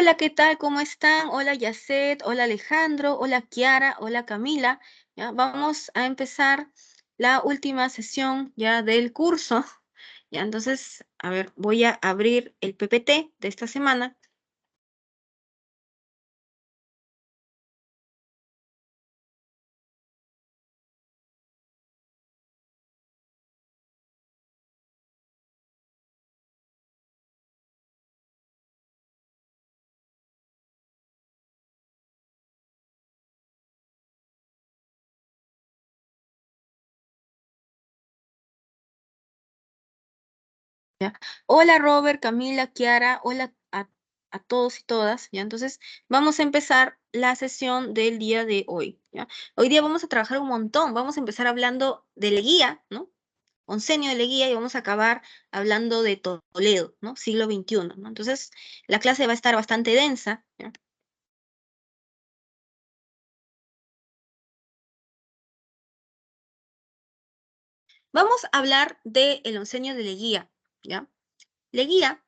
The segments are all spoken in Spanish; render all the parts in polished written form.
Hola, ¿qué tal? ¿Cómo están? Hola, Yacet, hola, Alejandro, hola, Kiara, hola, Camila. Ya, vamos a empezar la última sesión ya del curso. Ya, entonces, a ver, voy a abrir el PPT de esta semana. ¿Ya? Hola, Robert, Camila, Kiara, hola a todos y todas. ¿Ya? Entonces, vamos a empezar la sesión del día de hoy. ¿Ya? Hoy día vamos a trabajar un montón. Vamos a empezar hablando del guía, ¿no? Oncenio de Leguía y vamos a acabar hablando de Toledo, ¿no? Siglo XXI, ¿no? Entonces, la clase va a estar bastante densa, ¿ya? Vamos a hablar del Oncenio de Leguía, ¿ya? Leguía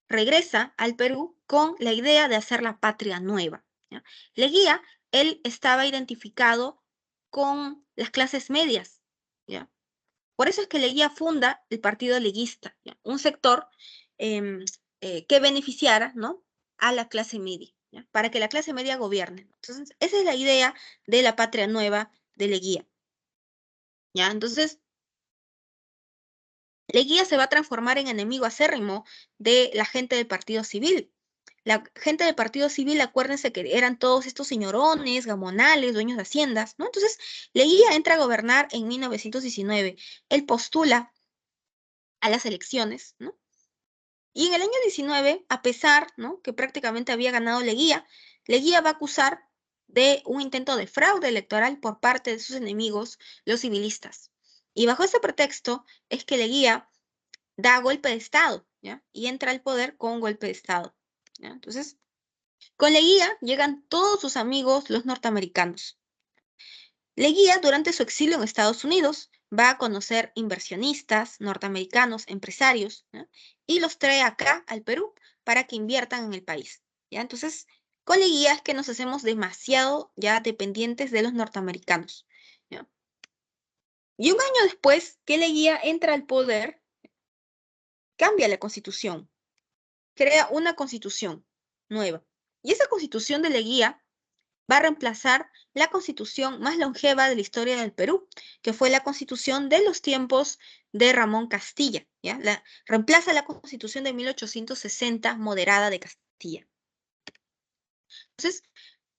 regresa al Perú con la idea de hacer la patria nueva, ¿ya? Leguía, él estaba identificado con las clases medias, ¿ya? Por eso es que Leguía funda el Partido Leguista, ¿ya? Un sector em, que beneficiara, ¿no? A la clase media, ¿ya? Para que la clase media gobierne. Entonces, esa es la idea de la patria nueva de Leguía, ¿ya? Entonces, Leguía se va a transformar en enemigo acérrimo de la gente del Partido Civil. La gente del Partido Civil, acuérdense que eran todos estos señorones, gamonales, dueños de haciendas, ¿no? Entonces, Leguía entra a gobernar en 1919. Él postula a las elecciones, ¿no? Y en el año 19, a pesar, ¿no?, que prácticamente había ganado Leguía, Leguía va a acusar de un intento de fraude electoral por parte de sus enemigos, los civilistas. Y bajo ese pretexto es que Leguía da golpe de Estado, ¿ya? Y entra al poder con un golpe de Estado, ¿ya? Entonces, con Leguía llegan todos sus amigos, los norteamericanos. Leguía, durante su exilio en Estados Unidos, va a conocer inversionistas norteamericanos, empresarios, ¿ya? Y los trae acá al Perú para que inviertan en el país, ¿ya? Entonces, con Leguía es que nos hacemos demasiado ya dependientes de los norteamericanos, ¿ya? Y un año después que Leguía entra al poder, cambia la constitución, crea una constitución nueva. Y esa constitución de Leguía va a reemplazar la constitución más longeva de la historia del Perú, que fue la constitución de los tiempos de Ramón Castilla, ¿ya? Reemplaza la constitución de 1860 moderada de Castilla. Entonces,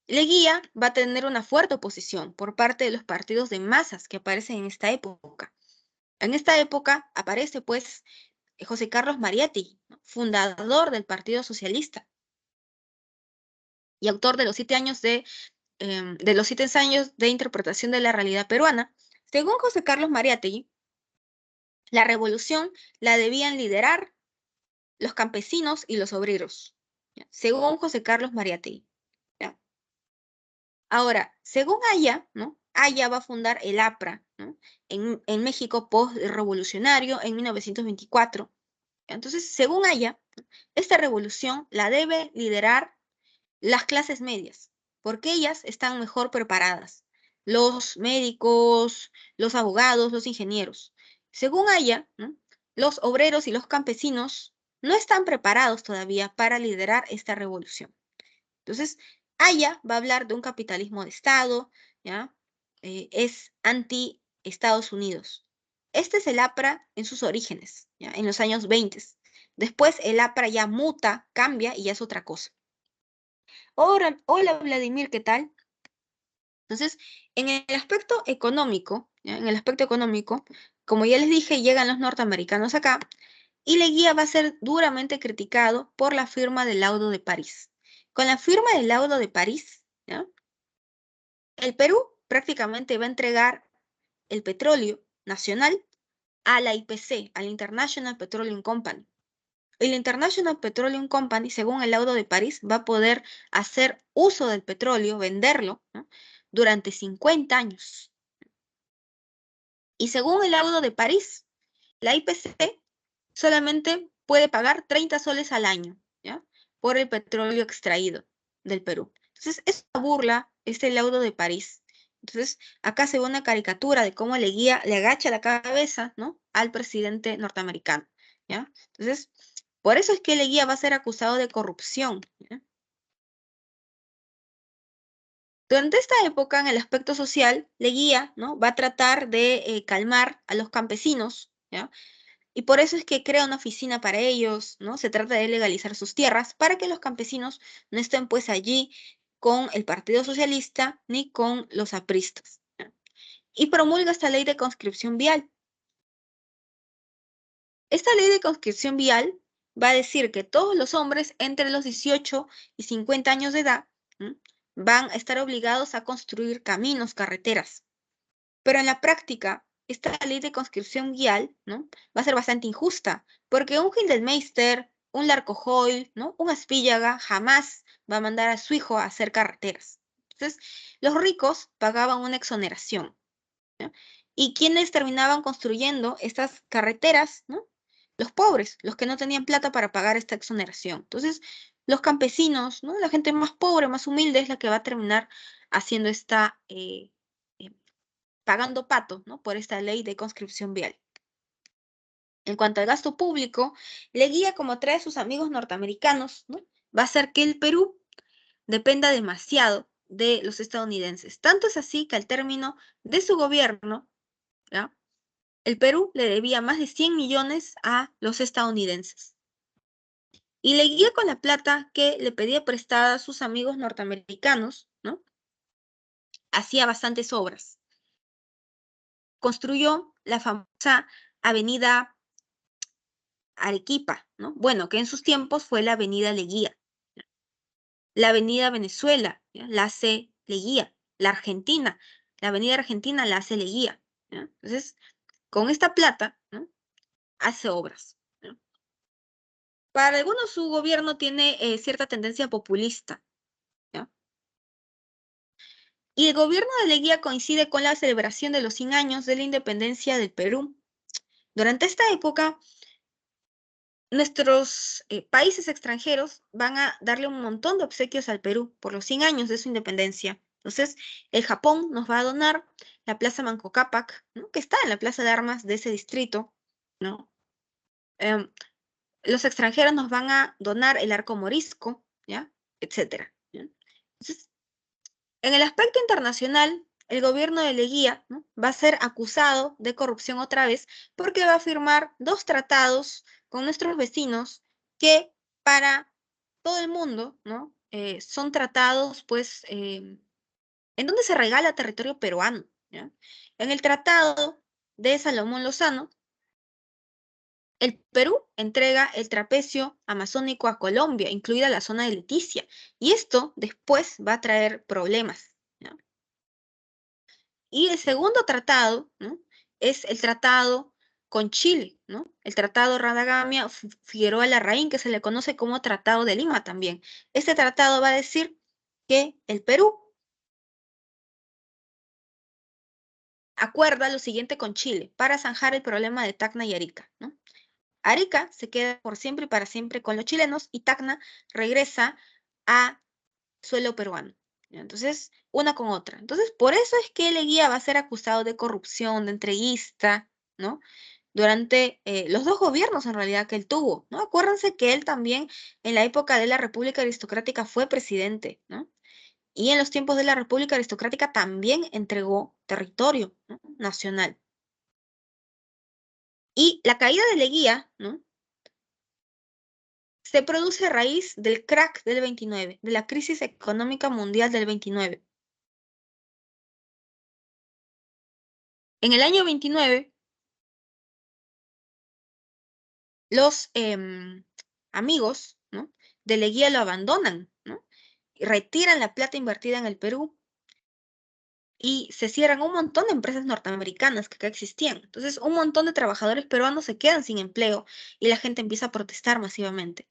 Leguía va a tener una fuerte oposición por parte de los partidos de masas que aparecen en esta época. En esta época aparece, pues, José Carlos Mariátegui, ¿no?, fundador del Partido Socialista y autor de los 7 años de interpretación de la realidad peruana. Según José Carlos Mariátegui, la revolución la debían liderar los campesinos y los obreros, ¿ya? Según José Carlos Mariátegui, ¿ya? Ahora, según Aya, ¿no?, Aya va a fundar el APRA, ¿no?, en México post-revolucionario en 1924. Entonces, según Aya, esta revolución la debe liderar las clases medias, porque ellas están mejor preparadas. Los médicos, los abogados, los ingenieros. Según ella, ¿no?, los obreros y los campesinos no están preparados todavía para liderar esta revolución. Entonces, Aya va a hablar de un capitalismo de Estado, ¿ya? Es anti-Estados Unidos. Este es el APRA en sus orígenes, ¿ya?, en los años 20. Después el APRA ya muta, cambia y ya es otra cosa. Hola, hola Vladimir, ¿qué tal? Entonces, en el aspecto económico, ¿ya?, en el aspecto económico, como ya les dije, llegan los norteamericanos acá y Leguía va a ser duramente criticado por la firma del Laudo de París. Con la firma del Laudo de París, ¿ya?, el Perú prácticamente va a entregar el petróleo nacional a la IPC, a la International Petroleum Company. El International Petroleum Company, según el Laudo de París, va a poder hacer uso del petróleo, venderlo, ¿no?, durante 50 años. Y según el Laudo de París, la IPC solamente puede pagar 30 soles al año, ¿ya?, por el petróleo extraído del Perú. Entonces, es una burla este laudo de París. Entonces, acá se ve una caricatura de cómo Leguía le agacha la cabeza, ¿no?, al presidente norteamericano, ¿ya? Entonces, por eso es que Leguía va a ser acusado de corrupción, ¿ya? Durante esta época, en el aspecto social, Leguía, ¿no?, va a tratar de calmar a los campesinos, ¿ya? Y por eso es que crea una oficina para ellos, ¿no? Se trata de legalizar sus tierras para que los campesinos no estén pues allí con el Partido Socialista ni con los apristas, ¿ya? Y promulga esta ley de conscripción vial. Esta ley de conscripción vial va a decir que todos los hombres entre los 18 y 50 años de edad, ¿m?, van a estar obligados a construir caminos, carreteras. Pero en la práctica, esta ley de conscripción vial, ¿no?, va a ser bastante injusta, porque un Gildenmeister, un Larcojoy, ¿no?, un Aspíllaga jamás va a mandar a su hijo a hacer carreteras. Entonces, los ricos pagaban una exoneración, ¿ya? ¿Y quiénes terminaban construyendo estas carreteras, ¿no? Los pobres, los que no tenían plata para pagar esta exoneración. Entonces, los campesinos, ¿no?, la gente más pobre, más humilde, es la que va a terminar haciendo esta eh, pagando pato, ¿no?, por esta ley de conscripción vial. En cuanto al gasto público, Leguía, como trae a sus amigos norteamericanos, ¿no?, va a hacer que el Perú dependa demasiado de los estadounidenses. Tanto es así que al término de su gobierno, ¿ya?, el Perú le debía más de 100 millones a los estadounidenses. Y Leguía, con la plata que le pedía prestada a sus amigos norteamericanos, ¿no?, hacía bastantes obras. Construyó la famosa avenida Arequipa, ¿no? Bueno, que en sus tiempos fue la avenida Leguía. La avenida Venezuela, ¿ya?, la hace Leguía. La Argentina, la avenida Argentina la hace Leguía, ¿ya? Entonces, con esta plata, ¿no?, hace obras, ¿no? Para algunos su gobierno tiene cierta tendencia populista, ¿ya? Y el gobierno de Leguía coincide con la celebración de los 100 años de la independencia del Perú. Durante esta época, nuestros países extranjeros van a darle un montón de obsequios al Perú por los 100 años de su independencia. Entonces, el Japón nos va a donar la Plaza Manco Cápac, ¿no?, que está en la plaza de armas de ese distrito, ¿no? Em, los extranjeros nos van a donar el Arco Morisco, ¿ya?, etcétera, ¿ya? Entonces, en el aspecto internacional, el gobierno de Leguía, ¿no?, va a ser acusado de corrupción otra vez porque va a firmar 2 tratados con nuestros vecinos que para todo el mundo, ¿no?, son tratados, pues, en donde se regala territorio peruano, ¿ya? En el Tratado de Salomón Lozano, el Perú entrega el trapecio amazónico a Colombia, incluida la zona de Leticia, y esto después va a traer problemas, ¿ya? Y el segundo tratado, ¿no?, es el tratado con Chile, ¿no?, el Tratado Radagamia-Figueroa Larraín, que se le conoce como Tratado de Lima también. Este tratado va a decir que el Perú acuerda lo siguiente con Chile para zanjar el problema de Tacna y Arica, ¿no? Arica se queda por siempre y para siempre con los chilenos y Tacna regresa a suelo peruano, ¿ya? Entonces, una con otra. Entonces, por eso es que Leguía va a ser acusado de corrupción, de entreguista, ¿no?, durante los 2 gobiernos en realidad que él tuvo, ¿no? Acuérdense que él también en la época de la República Aristocrática fue presidente, ¿no? Y en los tiempos de la República Aristocrática también entregó territorio, ¿no?, nacional. Y la caída de Leguía, ¿no?, se produce a raíz del crack del 29, de la crisis económica mundial del 29. En el año 29, los amigos, ¿no?, de Leguía lo abandonan, ¿no?, y retiran la plata invertida en el Perú y se cierran un montón de empresas norteamericanas que acá existían. Entonces, un montón de trabajadores peruanos se quedan sin empleo y la gente empieza a protestar masivamente.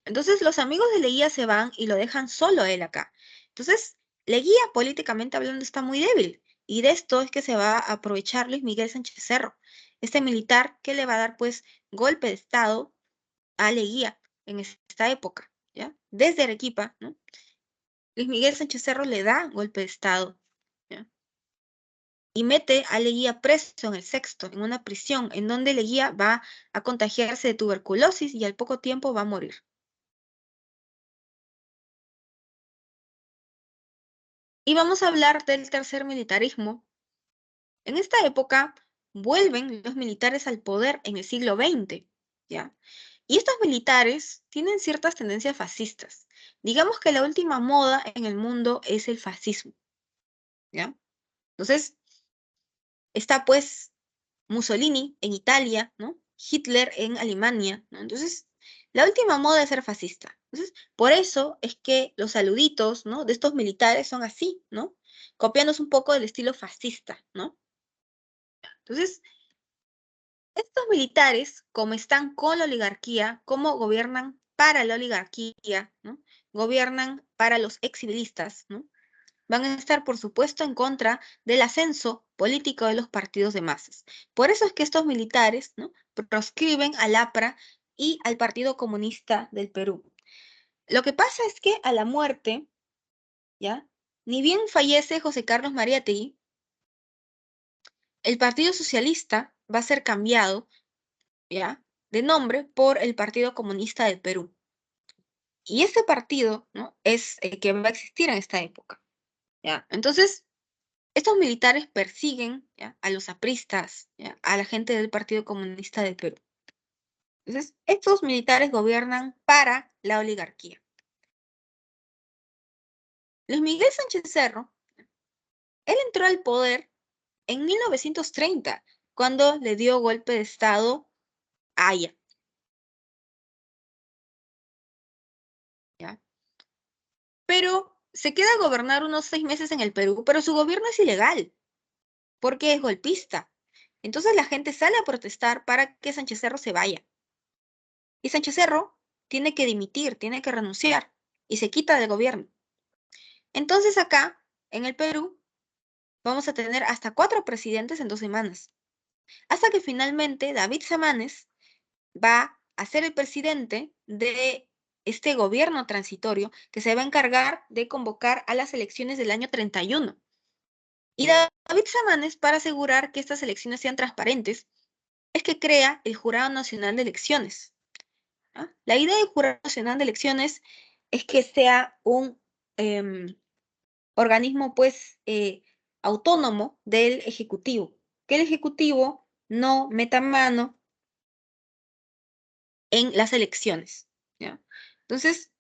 Entonces, los amigos de Leguía se van y lo dejan solo a él acá. Entonces, Leguía, políticamente hablando, está muy débil. Y de esto es que se va a aprovechar Luis Miguel Sánchez Cerro, este militar que le va a dar, pues, golpe de estado a Leguía en esta época, ¿ya? Desde Arequipa, ¿no? Luis Miguel Sánchez Cerro le da golpe de Estado, ¿ya? Y mete a Leguía preso en el Sexto, en una prisión, en donde Leguía va a contagiarse de tuberculosis y al poco tiempo va a morir. Y vamos a hablar del tercer militarismo. En esta época vuelven los militares al poder en el siglo XX, ¿ya? Y estos militares tienen ciertas tendencias fascistas. Digamos que la última moda en el mundo es el fascismo, ¿ya? Entonces, está pues Mussolini en Italia, ¿no? Hitler en Alemania, ¿no? Entonces, la última moda es ser fascista. Entonces, por eso es que los saluditos, ¿no? De estos militares son así, ¿no? Copiándose un poco del estilo fascista, ¿no? Entonces, estos militares, como están con la oligarquía, como gobiernan para la oligarquía, ¿no? Gobiernan para los exilistas, ¿no? Van a estar, por supuesto, en contra del ascenso político de los partidos de masas. Por eso es que estos militares, ¿no? Proscriben al APRA y al Partido Comunista del Perú. Lo que pasa es que a la muerte, ¿ya? Ni bien fallece José Carlos Mariátegui, el Partido Socialista va a ser cambiado, ¿ya? De nombre por el Partido Comunista del Perú. Y ese partido, ¿no? Es el que va a existir en esta época, ¿ya? Entonces, estos militares persiguen, ¿ya? A los apristas, ¿ya? A la gente del Partido Comunista del Perú. Entonces, estos militares gobiernan para la oligarquía. Luis Miguel Sánchez Cerro, él entró al poder en 1930, cuando le dio golpe de Estado a Haya, ¿ya? Pero se queda a gobernar unos 6 meses en el Perú, pero su gobierno es ilegal, porque es golpista. Entonces la gente sale a protestar para que Sánchez Cerro se vaya. Y Sánchez Cerro tiene que dimitir, tiene que renunciar y se quita del gobierno. Entonces acá, en el Perú, vamos a tener hasta 4 presidentes en 2 semanas. Hasta que finalmente David Samanes va a ser el presidente de este gobierno transitorio que se va a encargar de convocar a las elecciones del año 31. Y David Samanes, para asegurar que estas elecciones sean transparentes, es que crea el Jurado Nacional de Elecciones. ¿Ah? La idea del Jurado Nacional de Elecciones es que sea un organismo, pues, autónomo del Ejecutivo, que el Ejecutivo no meta mano en las elecciones, ¿ya? Entonces,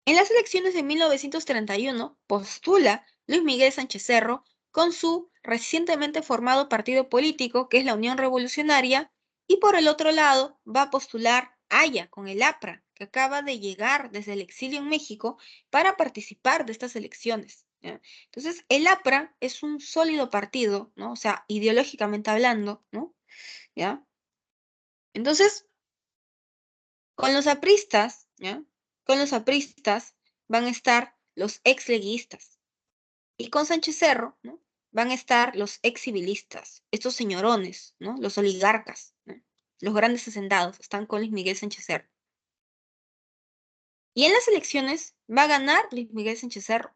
en las elecciones de 1931 postula Luis Miguel Sánchez Cerro con su recientemente formado partido político, que es la Unión Revolucionaria, y por el otro lado va a postular Haya con el APRA, que acaba de llegar desde el exilio en México para participar de estas elecciones, ¿ya? Entonces, el APRA es un sólido partido, ¿no? O sea, ideológicamente hablando, ¿no? ¿Ya? Entonces, con los apristas, ¿ya? Con los apristas van a estar los exleguistas. Y con Sánchez Cerro, ¿no? Van a estar los ex-civilistas, estos señorones, ¿no? Los oligarcas, ¿no? Los grandes hacendados, están con Luis Miguel Sánchez Cerro. Y en las elecciones va a ganar Luis Miguel Sánchez Cerro.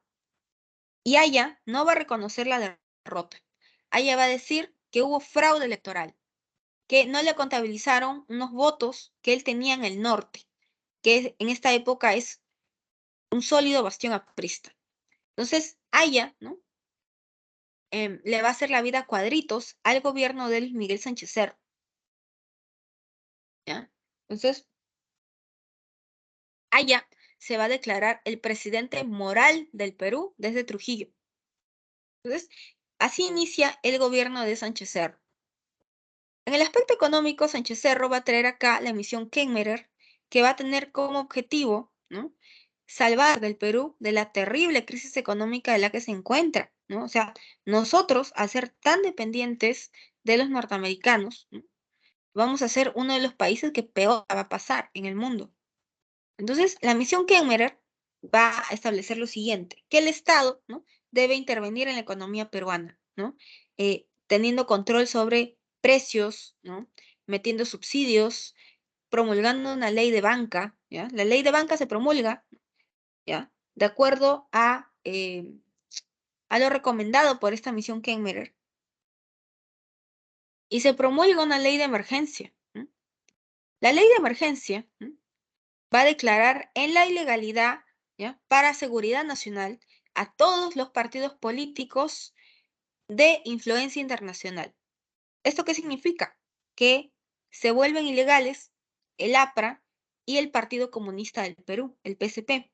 Y Haya no va a reconocer la derrota. Haya va a decir que hubo fraude electoral, que no le contabilizaron unos votos que él tenía en el norte, que en esta época es un sólido bastión aprista. Entonces, Haya, ¿no? Le va a hacer la vida a cuadritos al gobierno de Luis Miguel Sánchez Cerro, ¿ya? Entonces, Haya se va a declarar el presidente moral del Perú desde Trujillo. Entonces, así inicia el gobierno de Sánchez Cerro. En el aspecto económico, Sánchez Cerro va a traer acá la misión Kenmerer, que va a tener como objetivo, ¿no? Salvar del Perú de la terrible crisis económica de la que se encuentra, ¿no? O sea, nosotros, al ser tan dependientes de los norteamericanos, ¿no? Vamos a ser uno de los países que peor va a pasar en el mundo. Entonces, la misión Kenmerer va a establecer lo siguiente, que el Estado, ¿no? Debe intervenir en la economía peruana, ¿no? Teniendo control sobre precios, ¿no? Metiendo subsidios, promulgando una ley de banca, ¿ya? La ley de banca se promulga, ¿ya? De acuerdo a lo recomendado por esta misión Kenmerer. Y se promulga una ley de emergencia. La ley de emergencia va a declarar en la ilegalidad, ¿ya? Para seguridad nacional a todos los partidos políticos de influencia internacional. ¿Esto qué significa? Que se vuelven ilegales el APRA y el Partido Comunista del Perú, el PSP.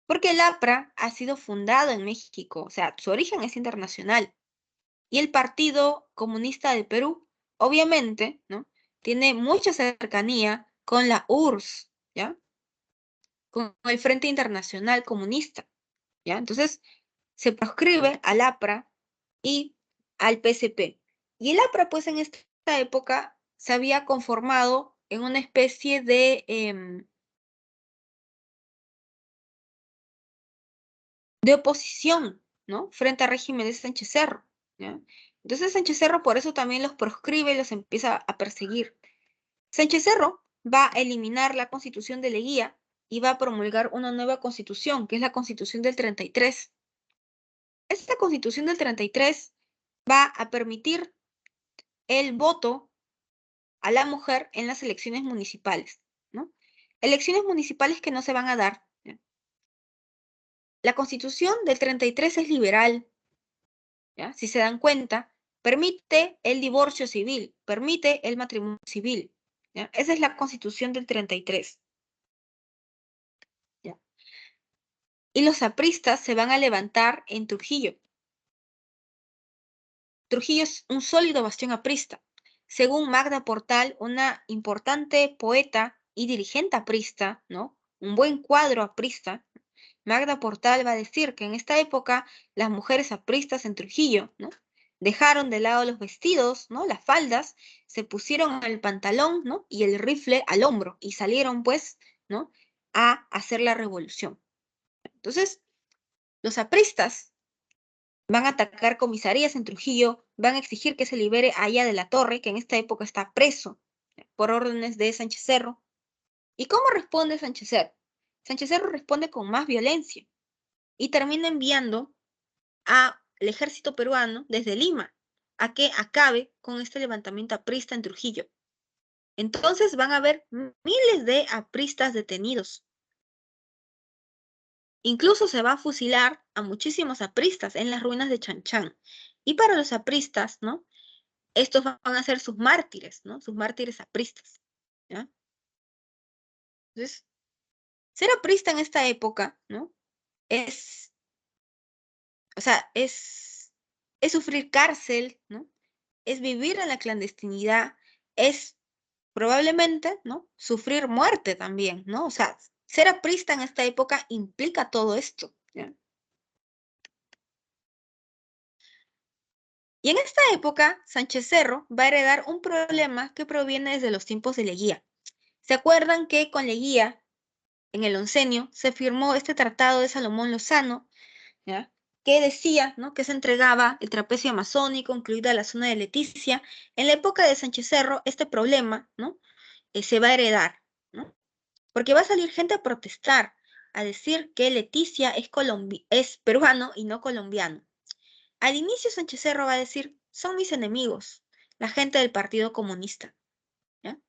Porque el APRA ha sido fundado en México, o sea, su origen es internacional. Y el Partido Comunista del Perú, obviamente, ¿no? Tiene mucha cercanía con la URSS, ¿ya? Con el Frente Internacional Comunista, ¿ya? Entonces, se proscribe al APRA y al PSP. Y el APRA, pues, en esta época se había conformado en una especie de oposición, ¿no? Frente al régimen de Sánchez Cerro, ¿ya? Entonces Sánchez Cerro por eso también los proscribe y los empieza a perseguir. Sánchez Cerro va a eliminar la Constitución de Leguía y va a promulgar una nueva constitución, que es la Constitución del 33. Esta Constitución del 33 va a permitir el voto a la mujer en las elecciones municipales, ¿no? Elecciones municipales que no se van a dar, ¿ya? La Constitución del 33 es liberal, ¿ya? Si se dan cuenta, permite el divorcio civil, permite el matrimonio civil, ¿ya? Esa es la Constitución del 33. ¿Ya? Y los apristas se van a levantar en Trujillo. Trujillo es un sólido bastión aprista. Según Magda Portal, una importante poeta y dirigente aprista, ¿no? Un buen cuadro aprista, Magda Portal va a decir que en esta época las mujeres apristas en Trujillo, ¿no? Dejaron de lado los vestidos, ¿no? Las faldas, se pusieron el pantalón, ¿no? Y el rifle al hombro y salieron, pues, ¿no? A hacer la revolución. Entonces, los apristas van a atacar comisarías en Trujillo, van a exigir que se libere a Aya de la Torre, que en esta época está preso por órdenes de Sánchez Cerro. ¿Y cómo responde Sánchez Cerro? Sánchez Cerro responde con más violencia y termina enviando al ejército peruano desde Lima a que acabe con este levantamiento aprista en Trujillo. Entonces van a haber miles de apristas detenidos. Incluso se va a fusilar a muchísimos apristas en las ruinas de Chanchán. Y para los apristas, ¿no? Estos van a ser sus mártires, ¿no? Sus mártires apristas, ¿ya? Entonces, ser aprista en esta época, ¿no? Es, o sea, es sufrir cárcel, ¿no? Es vivir en la clandestinidad, es probablemente, ¿no? Sufrir muerte también, ¿no? O sea, ser aprista en esta época implica todo esto, ¿ya? Y en esta época, Sánchez Cerro va a heredar un problema que proviene desde los tiempos de Leguía. ¿Se acuerdan que con Leguía, en el oncenio, se firmó este tratado de Salomón Lozano, ¿ya? Que decía, ¿no? Que se entregaba el trapecio amazónico, incluida la zona de Leticia? En la época de Sánchez Cerro, este problema, ¿no? Se va a heredar, ¿no? Porque va a salir gente a protestar, a decir que Leticia es peruano y no colombiano. Al inicio Sánchez Cerro va a decir, son mis enemigos, la gente del Partido Comunista, ¿ya?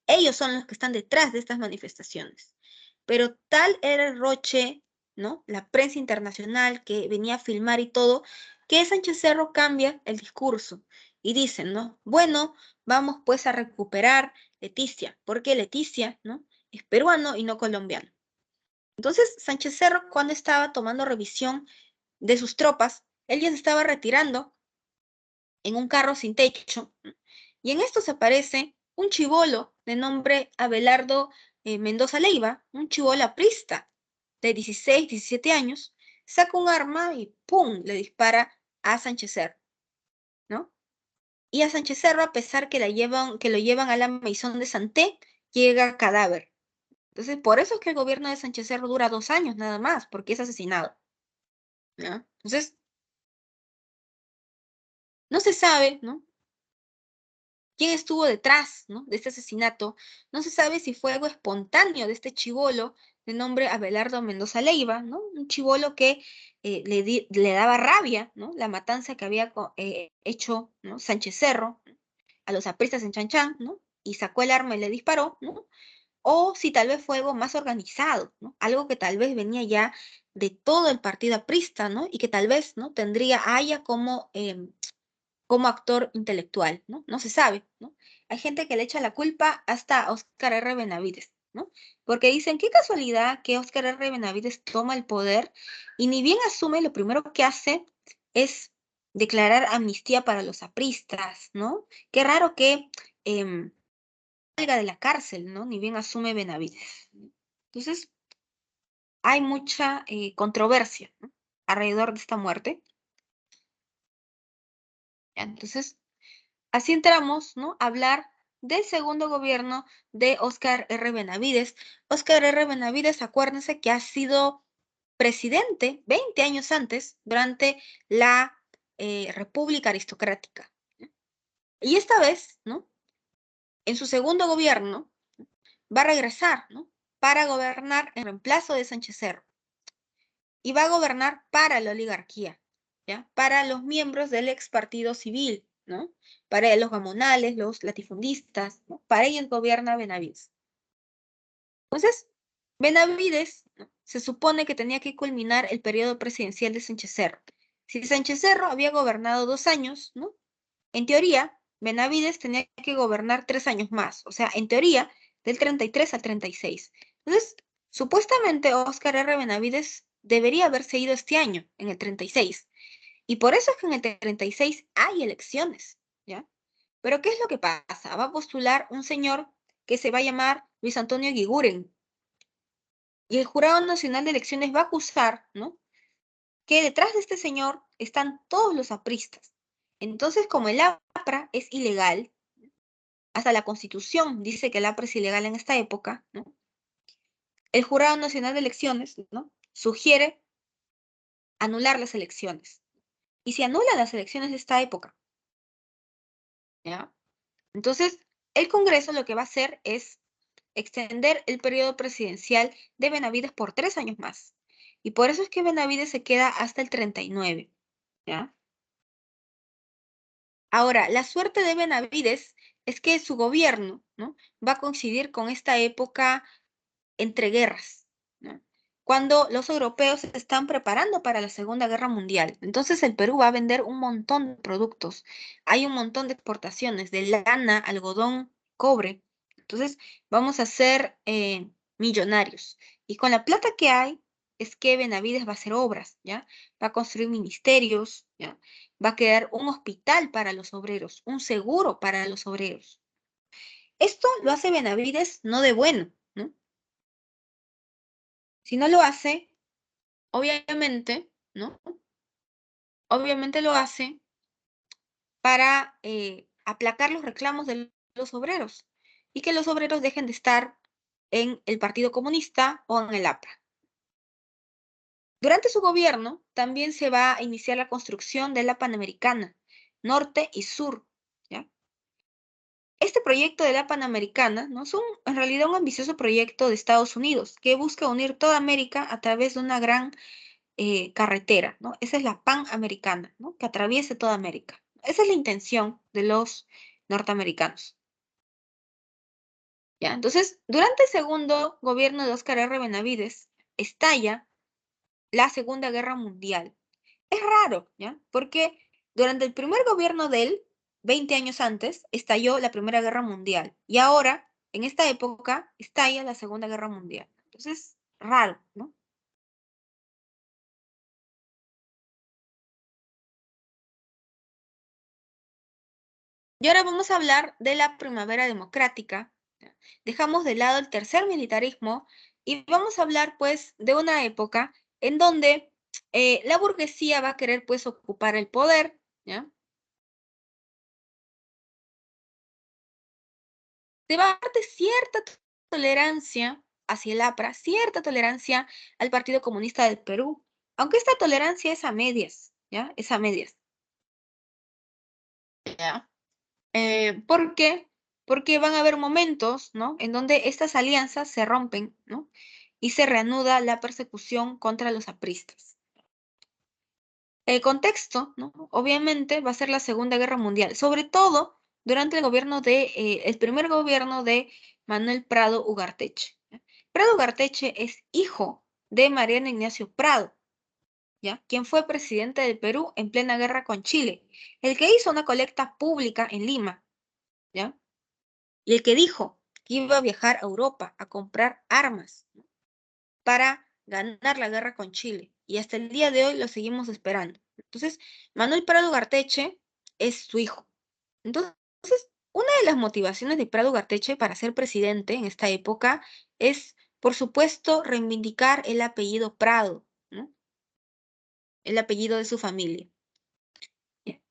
Ellos son los que están detrás de estas manifestaciones. Pero tal era el roche, ¿no? La prensa internacional que venía a filmar y todo, que Sánchez Cerro cambia el discurso y dicen, ¿no? Bueno, vamos pues a recuperar Leticia, porque Leticia, ¿no? Es peruano y no colombiano. Entonces, Sánchez Cerro, cuando estaba tomando revisión de sus tropas, él ya se estaba retirando en un carro sin techo, ¿no? Y en esto se aparece un chibolo de nombre Abelardo Mendoza Leiva, un chibolo aprista de 16, 17 años, saca un arma y ¡pum!, le dispara a Sánchez Cerro, ¿no? Y a Sánchez Cerro, a pesar que lo llevan a la Maison de Santé, llega cadáver. Entonces, por eso es que el gobierno de Sánchez Cerro dura 2 años nada más, porque es asesinado, ¿no? Entonces, no se sabe, ¿no? quién estuvo detrás, ¿no?, de este asesinato. No se sabe si fue algo espontáneo de este chibolo de nombre Abelardo Mendoza Leiva, ¿no? Un chibolo que le daba rabia, ¿no?, la matanza que había hecho, ¿no?, Sánchez Cerro a los apristas en Chanchán, ¿no?, y sacó el arma y le disparó, ¿no? O si tal vez fue algo más organizado, ¿no?, algo que tal vez venía ya de todo el partido aprista, ¿no?, y que tal vez, ¿no?, tendría a Haya como actor intelectual, ¿no? No se sabe, ¿no? Hay gente que le echa la culpa hasta a Óscar R. Benavides, ¿no? Porque dicen, qué casualidad que Óscar R. Benavides toma el poder y ni bien asume, lo primero que hace es declarar amnistía para los apristas, ¿no? Qué raro que salga de la cárcel, ¿no? Ni bien asume Benavides. Entonces, hay mucha controversia, ¿no?, alrededor de esta muerte. Entonces, así entramos, ¿no?, a hablar del segundo gobierno de Óscar R. Benavides. Óscar R. Benavides, acuérdense que ha sido presidente 20 años antes, durante la República Aristocrática. Y esta vez, ¿no?, en su segundo gobierno, va a regresar, ¿no?, para gobernar en reemplazo de Sánchez Cerro. Y va a gobernar para la oligarquía, ¿ya?, para los miembros del ex partido civil, ¿no?, para los gamonales, los latifundistas, ¿no?, para ellos gobierna Benavides. Entonces, Benavides, ¿no?, se supone que tenía que culminar el periodo presidencial de Sánchez Cerro. Si Sánchez Cerro había gobernado 2 años, ¿no?, en teoría, Benavides tenía que gobernar 3 años más, o sea, en teoría, del 33 al 36. Entonces, supuestamente Óscar R. Benavides debería haberse ido este año, en el 36. Y por eso es que en el 36 hay elecciones, ¿ya? Pero ¿qué es lo que pasa? Va a postular un señor que se va a llamar Luis Antonio Guiguren. Y el Jurado Nacional de Elecciones va a acusar, ¿no?, que detrás de este señor están todos los apristas. Entonces, como el APRA es ilegal, hasta la Constitución dice que el APRA es ilegal en esta época, ¿no?, el Jurado Nacional de Elecciones, ¿no?, sugiere anular las elecciones. Y se anulan las elecciones de esta época, ¿ya? Entonces, el Congreso lo que va a hacer es extender el periodo presidencial de Benavides por 3 años más. Y por eso es que Benavides se queda hasta el 39, ¿ya? Ahora, la suerte de Benavides es que su gobierno, ¿no?, va a coincidir con esta época entre guerras, ¿no?, cuando los europeos se están preparando para la Segunda Guerra Mundial. Entonces, el Perú va a vender un montón de productos. Hay un montón de exportaciones de lana, algodón, cobre. Entonces, vamos a ser millonarios. Y con la plata que hay, es que Benavides va a hacer obras, ¿ya? Va a construir ministerios, ¿ya? Va a crear un hospital para los obreros, un seguro para los obreros. Esto lo hace Benavides no de bueno, ¿no? Si no lo hace, obviamente, ¿no? Obviamente lo hace para aplacar los reclamos de los obreros y que los obreros dejen de estar en el Partido Comunista o en el APRA. Durante su gobierno también se va a iniciar la construcción de la Panamericana, norte y sur, ¿ya? Este proyecto de la Panamericana, ¿no?, es en realidad un ambicioso proyecto de Estados Unidos que busca unir toda América a través de una gran carretera, ¿no? Esa es la Panamericana, ¿no?, que atraviese toda América. Esa es la intención de los norteamericanos, ¿ya? Entonces, durante el segundo gobierno de Óscar R. Benavides, estalla la Segunda Guerra Mundial. Es raro, ¿ya? Porque durante el primer gobierno de él, 20 años antes, estalló la Primera Guerra Mundial. Y ahora, en esta época, estalla la Segunda Guerra Mundial. Entonces, raro, ¿no? Y ahora vamos a hablar de la primavera democrática. ¿Ya? Dejamos de lado el tercer militarismo y vamos a hablar, pues, de una época en donde la burguesía va a querer, pues, ocupar el poder, ¿ya? Se va a dar cierta tolerancia hacia el APRA, cierta tolerancia al Partido Comunista del Perú, aunque esta tolerancia es a medias, ¿ya? Es a medias, ¿ya? ¿Por qué? Porque van a haber momentos, ¿no? En donde estas alianzas se rompen, ¿no? Y se reanuda la persecución contra los apristas. El contexto, ¿no? Obviamente va a ser la Segunda Guerra Mundial, sobre todo durante el primer gobierno de Manuel Prado Ugarteche. ¿Ya? Prado Ugarteche es hijo de Mariano Ignacio Prado, ¿ya? Quien fue presidente del Perú en plena guerra con Chile, el que hizo una colecta pública en Lima, ¿ya? Y el que dijo que iba a viajar a Europa a comprar armas, ¿no? Para ganar la guerra con Chile. Y hasta el día de hoy lo seguimos esperando. Entonces, Manuel Prado Ugarteche es su hijo. Entonces, una de las motivaciones de Prado Ugarteche para ser presidente en esta época es, por supuesto, reivindicar el apellido Prado, ¿no? El apellido de su familia.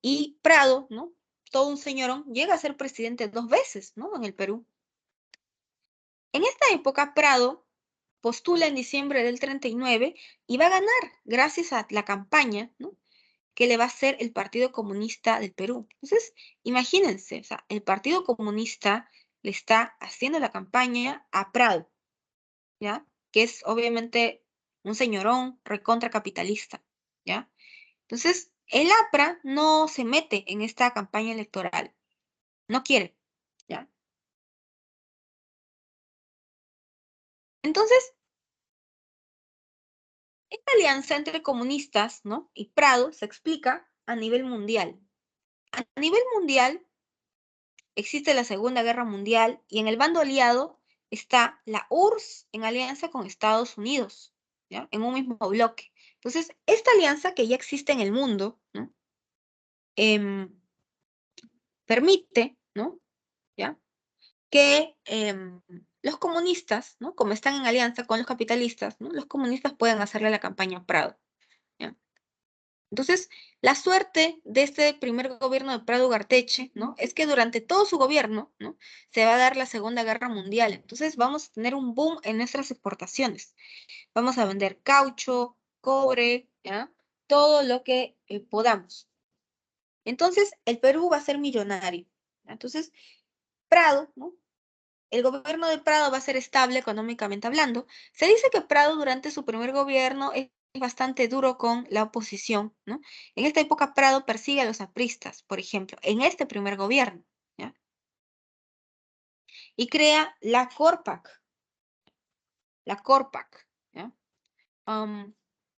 Y Prado, ¿no? Todo un señorón, llega a ser presidente 2 veces, ¿no? En el Perú. En esta época, Prado postula en diciembre del 39 y va a ganar gracias a la campaña, ¿no? Que le va a hacer el Partido Comunista del Perú. Entonces, imagínense, o sea, el Partido Comunista le está haciendo la campaña a Prado, ¿ya? Que es obviamente un señorón recontra capitalista, ¿ya? Entonces, el APRA no se mete en esta campaña electoral, no quiere, ¿ya? Entonces, esta alianza entre comunistas, ¿no? Y Prado se explica a nivel mundial. A nivel mundial existe la Segunda Guerra Mundial y en el bando aliado está la URSS en alianza con Estados Unidos, ¿ya? En un mismo bloque. Entonces, esta alianza que ya existe en el mundo, ¿no? Em, permite, ¿no? ¿Ya? Que los comunistas, ¿no? Como están en alianza con los capitalistas, ¿no? Los comunistas pueden hacerle la campaña a Prado, ¿ya? Entonces, la suerte de este primer gobierno de Prado Ugarteche, ¿no? Es que durante todo su gobierno, ¿no? Se va a dar la Segunda Guerra Mundial. Entonces, vamos a tener un boom en nuestras exportaciones. Vamos a vender caucho, cobre, ¿ya? Todo lo que podamos. Entonces, el Perú va a ser millonario, ¿ya? Entonces, Prado, ¿no? El gobierno de Prado va a ser estable económicamente hablando. Se dice que Prado durante su primer gobierno es bastante duro con la oposición, ¿no? En esta época Prado persigue a los apristas, por ejemplo, en este primer gobierno, ¿ya? Y crea la Corpac, ¿ya?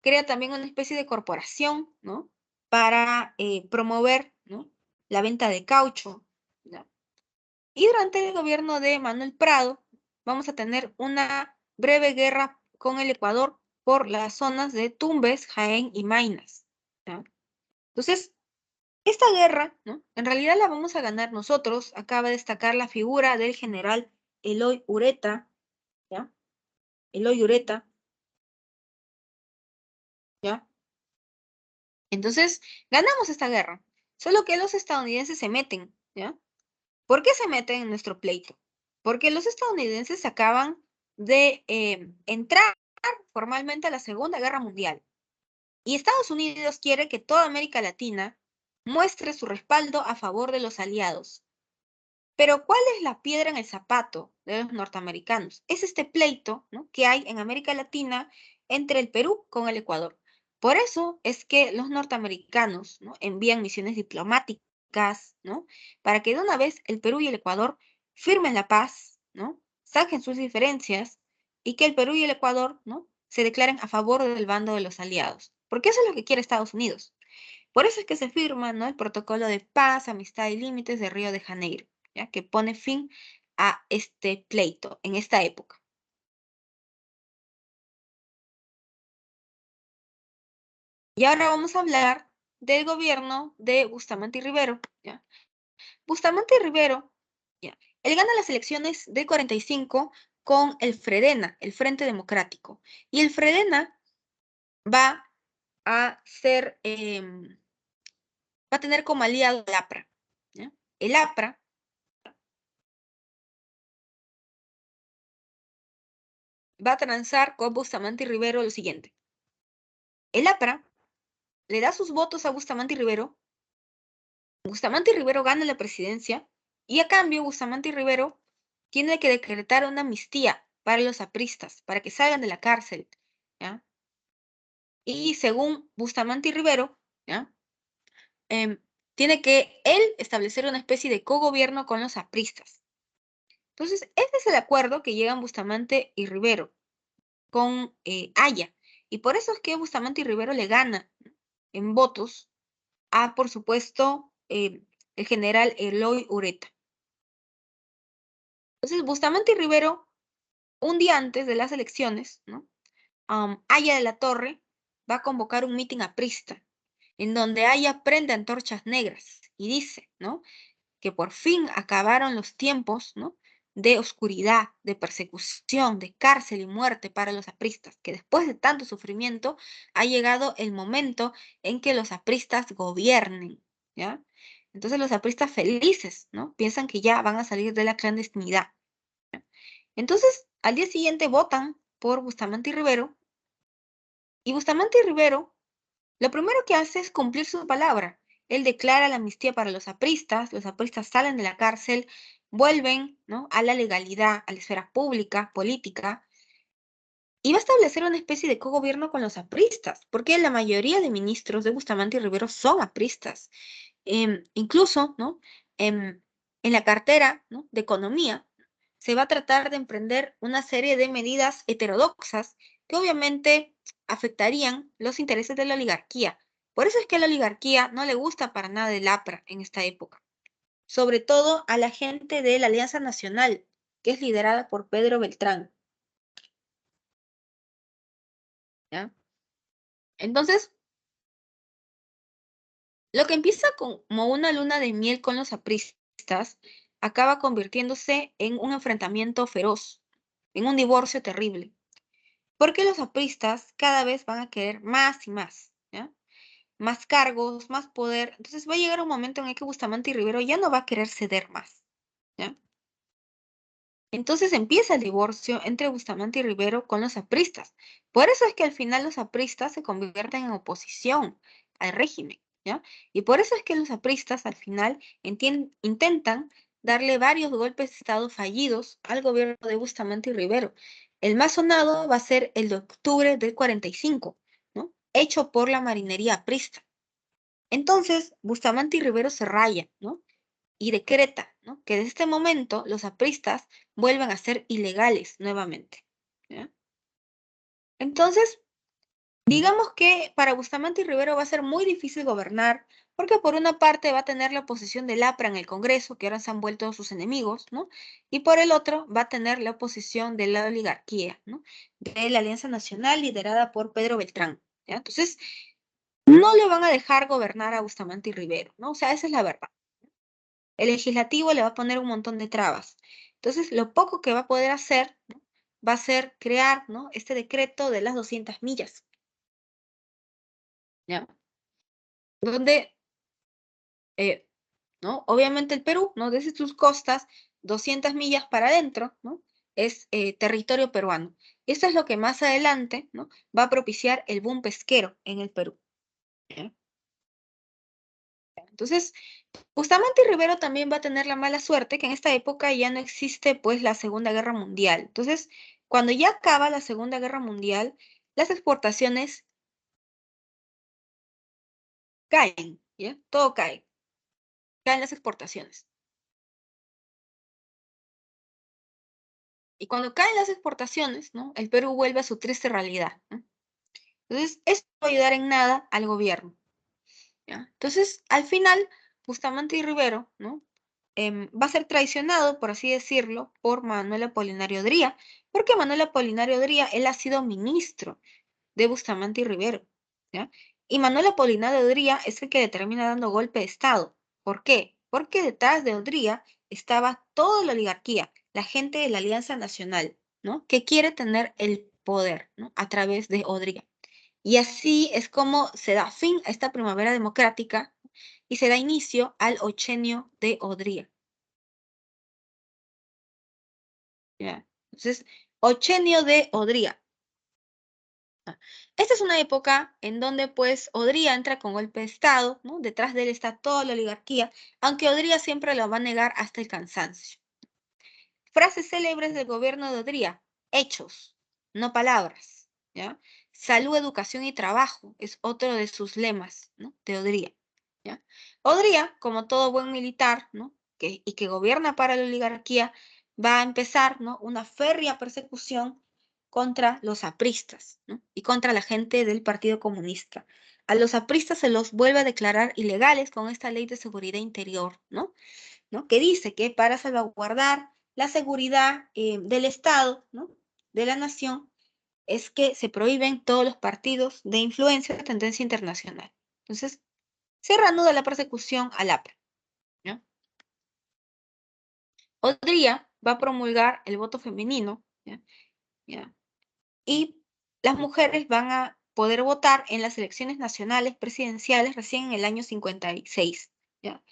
Crea también una especie de corporación, ¿no? Para promover, ¿no? La venta de caucho, ¿ya? Y durante el gobierno de Manuel Prado vamos a tener una breve guerra con el Ecuador por las zonas de Tumbes, Jaén y Maynas, ¿ya? Entonces, esta guerra, ¿no? En realidad la vamos a ganar nosotros. Acaba de destacar la figura del general Eloy Ureta, ¿ya? Eloy Ureta, ¿ya? Entonces, ganamos esta guerra. Solo que los estadounidenses se meten, ¿ya? ¿Por qué se meten en nuestro pleito? Porque los estadounidenses acaban de entrar formalmente a la Segunda Guerra Mundial. Y Estados Unidos quiere que toda América Latina muestre su respaldo a favor de los aliados. Pero ¿cuál es la piedra en el zapato de los norteamericanos? Es este pleito, ¿no? Que hay en América Latina entre el Perú con el Ecuador. Por eso es que los norteamericanos, ¿no? Envían misiones diplomáticas, ¿no? Para que de una vez el Perú y el Ecuador firmen la paz, ¿no? Saquen sus diferencias y que el Perú y el Ecuador, ¿no? Se declaren a favor del bando de los aliados. Porque eso es lo que quiere Estados Unidos. Por eso es que se firma, ¿no? El Protocolo de Paz, Amistad y Límites de Río de Janeiro, ¿ya? Que pone fin a este pleito en esta época. Y ahora vamos a hablar del gobierno de Bustamante y Rivero, ¿ya? Bustamante y Rivero, ¿ya? Él gana las elecciones del 45 con el Fredena, el Frente Democrático. Y el Fredena va a ser, va a tener como aliado el APRA, ¿ya? El APRA va a transar con Bustamante y Rivero lo siguiente. El APRA le da sus votos a Bustamante y Rivero. Bustamante y Rivero gana la presidencia Y a cambio, Bustamante y Rivero tienen que decretar una amnistía para los apristas, para que salgan de la cárcel, ¿ya? Y según Bustamante y Rivero, ¿ya? Tiene que él establecer una especie de cogobierno con los apristas. Entonces, ese es el acuerdo que llegan Bustamante y Rivero con Aya. Y por eso es que Bustamante y Rivero le gana en votos a, por supuesto, el general Eloy Ureta. Entonces, Bustamante y Rivero, un día antes de las elecciones, ¿no? Aya de la Torre va a convocar un mitin aprista, en donde Aya prende antorchas negras y dice, ¿no? Que por fin acabaron los tiempos, ¿no? De oscuridad, de persecución, de cárcel y muerte para los apristas, que después de tanto sufrimiento ha llegado el momento en que los apristas gobiernen, ¿ya? Entonces los apristas felices, ¿no? Piensan que ya van a salir de la clandestinidad. ¿Ya? Entonces, al día siguiente votan por Bustamante y Rivero, y Bustamante y Rivero lo primero que hace es cumplir su palabra. Él declara la amnistía para los apristas salen de la cárcel, vuelven, ¿no? a la legalidad, a la esfera pública, política, y va a establecer una especie de cogobierno con los apristas, porque la mayoría de ministros de Bustamante y Rivero son apristas. Incluso, ¿no? En la cartera, ¿no? de Economía se va a tratar de emprender una serie de medidas heterodoxas que obviamente afectarían los intereses de la oligarquía. Por eso es que a la oligarquía no le gusta para nada el APRA en esta época, sobre todo a la gente de la Alianza Nacional, que es liderada por Pedro Beltrán, ¿ya? Entonces, lo que empieza como una luna de miel con los apristas acaba convirtiéndose en un enfrentamiento feroz, en un divorcio terrible, porque los apristas cada vez van a querer más y más, ¿ya? Más cargos, más poder. Entonces va a llegar un momento en el que Bustamante y Rivero ya no va a querer ceder más, ¿ya? Entonces empieza el divorcio entre Bustamante y Rivero con los apristas. Por eso es que al final los apristas se convierten en oposición al régimen, ¿ya? Y por eso es que los apristas al final intentan darle varios golpes de Estado fallidos al gobierno de Bustamante y Rivero. El más sonado va a ser el de octubre del 45, ¿no? Hecho por la marinería aprista. Entonces, Bustamante y Rivero se rayan, ¿no? Y decreta, ¿no? que desde este momento los apristas vuelven a ser ilegales nuevamente, ¿ya? Entonces, digamos que para Bustamante y Rivero va a ser muy difícil gobernar, porque por una parte va a tener la oposición del APRA en el Congreso, que ahora se han vuelto sus enemigos, ¿no? Y por el otro va a tener la oposición de la oligarquía, ¿no? De la Alianza Nacional liderada por Pedro Beltrán, ¿ya? Entonces, no le van a dejar gobernar a Bustamante y Rivero, ¿no? O sea, esa es la verdad. El legislativo le va a poner un montón de trabas. Entonces, lo poco que va a poder hacer, ¿no? va a ser crear, ¿no? este decreto de las 200 millas, ¿ya? Donde, eh, ¿no? Obviamente el Perú, ¿no? Desde sus costas, 200 millas para adentro, ¿no? Es territorio peruano. Esto es lo que más adelante, ¿no? va a propiciar el boom pesquero en el Perú, ¿ya? Entonces, Bustamante y Rivero también va a tener la mala suerte que en esta época ya no existe pues la Segunda Guerra Mundial. Entonces, cuando ya acaba la Segunda Guerra Mundial, las exportaciones caen, ¿ya? Todo cae, caen las exportaciones. Y cuando caen las exportaciones, ¿no? El Perú vuelve a su triste realidad, ¿no? Entonces, esto no va a ayudar en nada al gobierno, ¿ya? Entonces, al final, Bustamante y Rivero, ¿no? Va a ser traicionado, por así decirlo, por Manuel Apolinario Odría, porque Manuel Apolinario Odría, él ha sido ministro de Bustamante y Rivero, ¿ya? Y Manuel Apolinario Odría es el que le termina dando golpe de Estado. ¿Por qué? Porque detrás de Odría estaba toda la oligarquía, la gente de la Alianza Nacional, ¿no? Que quiere tener el poder, ¿no? A través de Odría. Y así es como se da fin a esta primavera democrática y se da inicio al ochenio de Odría, ¿ya? Entonces, ochenio de Odría. Esta es una época en donde pues Odría entra con golpe de Estado, ¿no? Detrás de él está toda la oligarquía, aunque Odría siempre lo va a negar hasta el cansancio. Frases célebres del gobierno de Odría: hechos, no palabras, ¿ya? Salud, educación y trabajo es otro de sus lemas, ¿no? De Odría, ¿ya? Odría, como todo buen militar, ¿no? y que gobierna para la oligarquía, va a empezar, ¿no? Una férrea persecución contra los apristas, ¿no? Y contra la gente del Partido Comunista. A los apristas se los vuelve a declarar ilegales con esta ley de seguridad interior, ¿no? Que dice que para salvaguardar la seguridad del Estado, ¿no? De la nación, es que se prohíben todos los partidos de influencia de tendencia internacional. Entonces, se reanuda la persecución al APRA, ¿no? Odría va a promulgar el voto femenino, ¿ya? ¿Ya? Y las mujeres van a poder votar en las elecciones nacionales presidenciales recién en el año 56, ¿ya?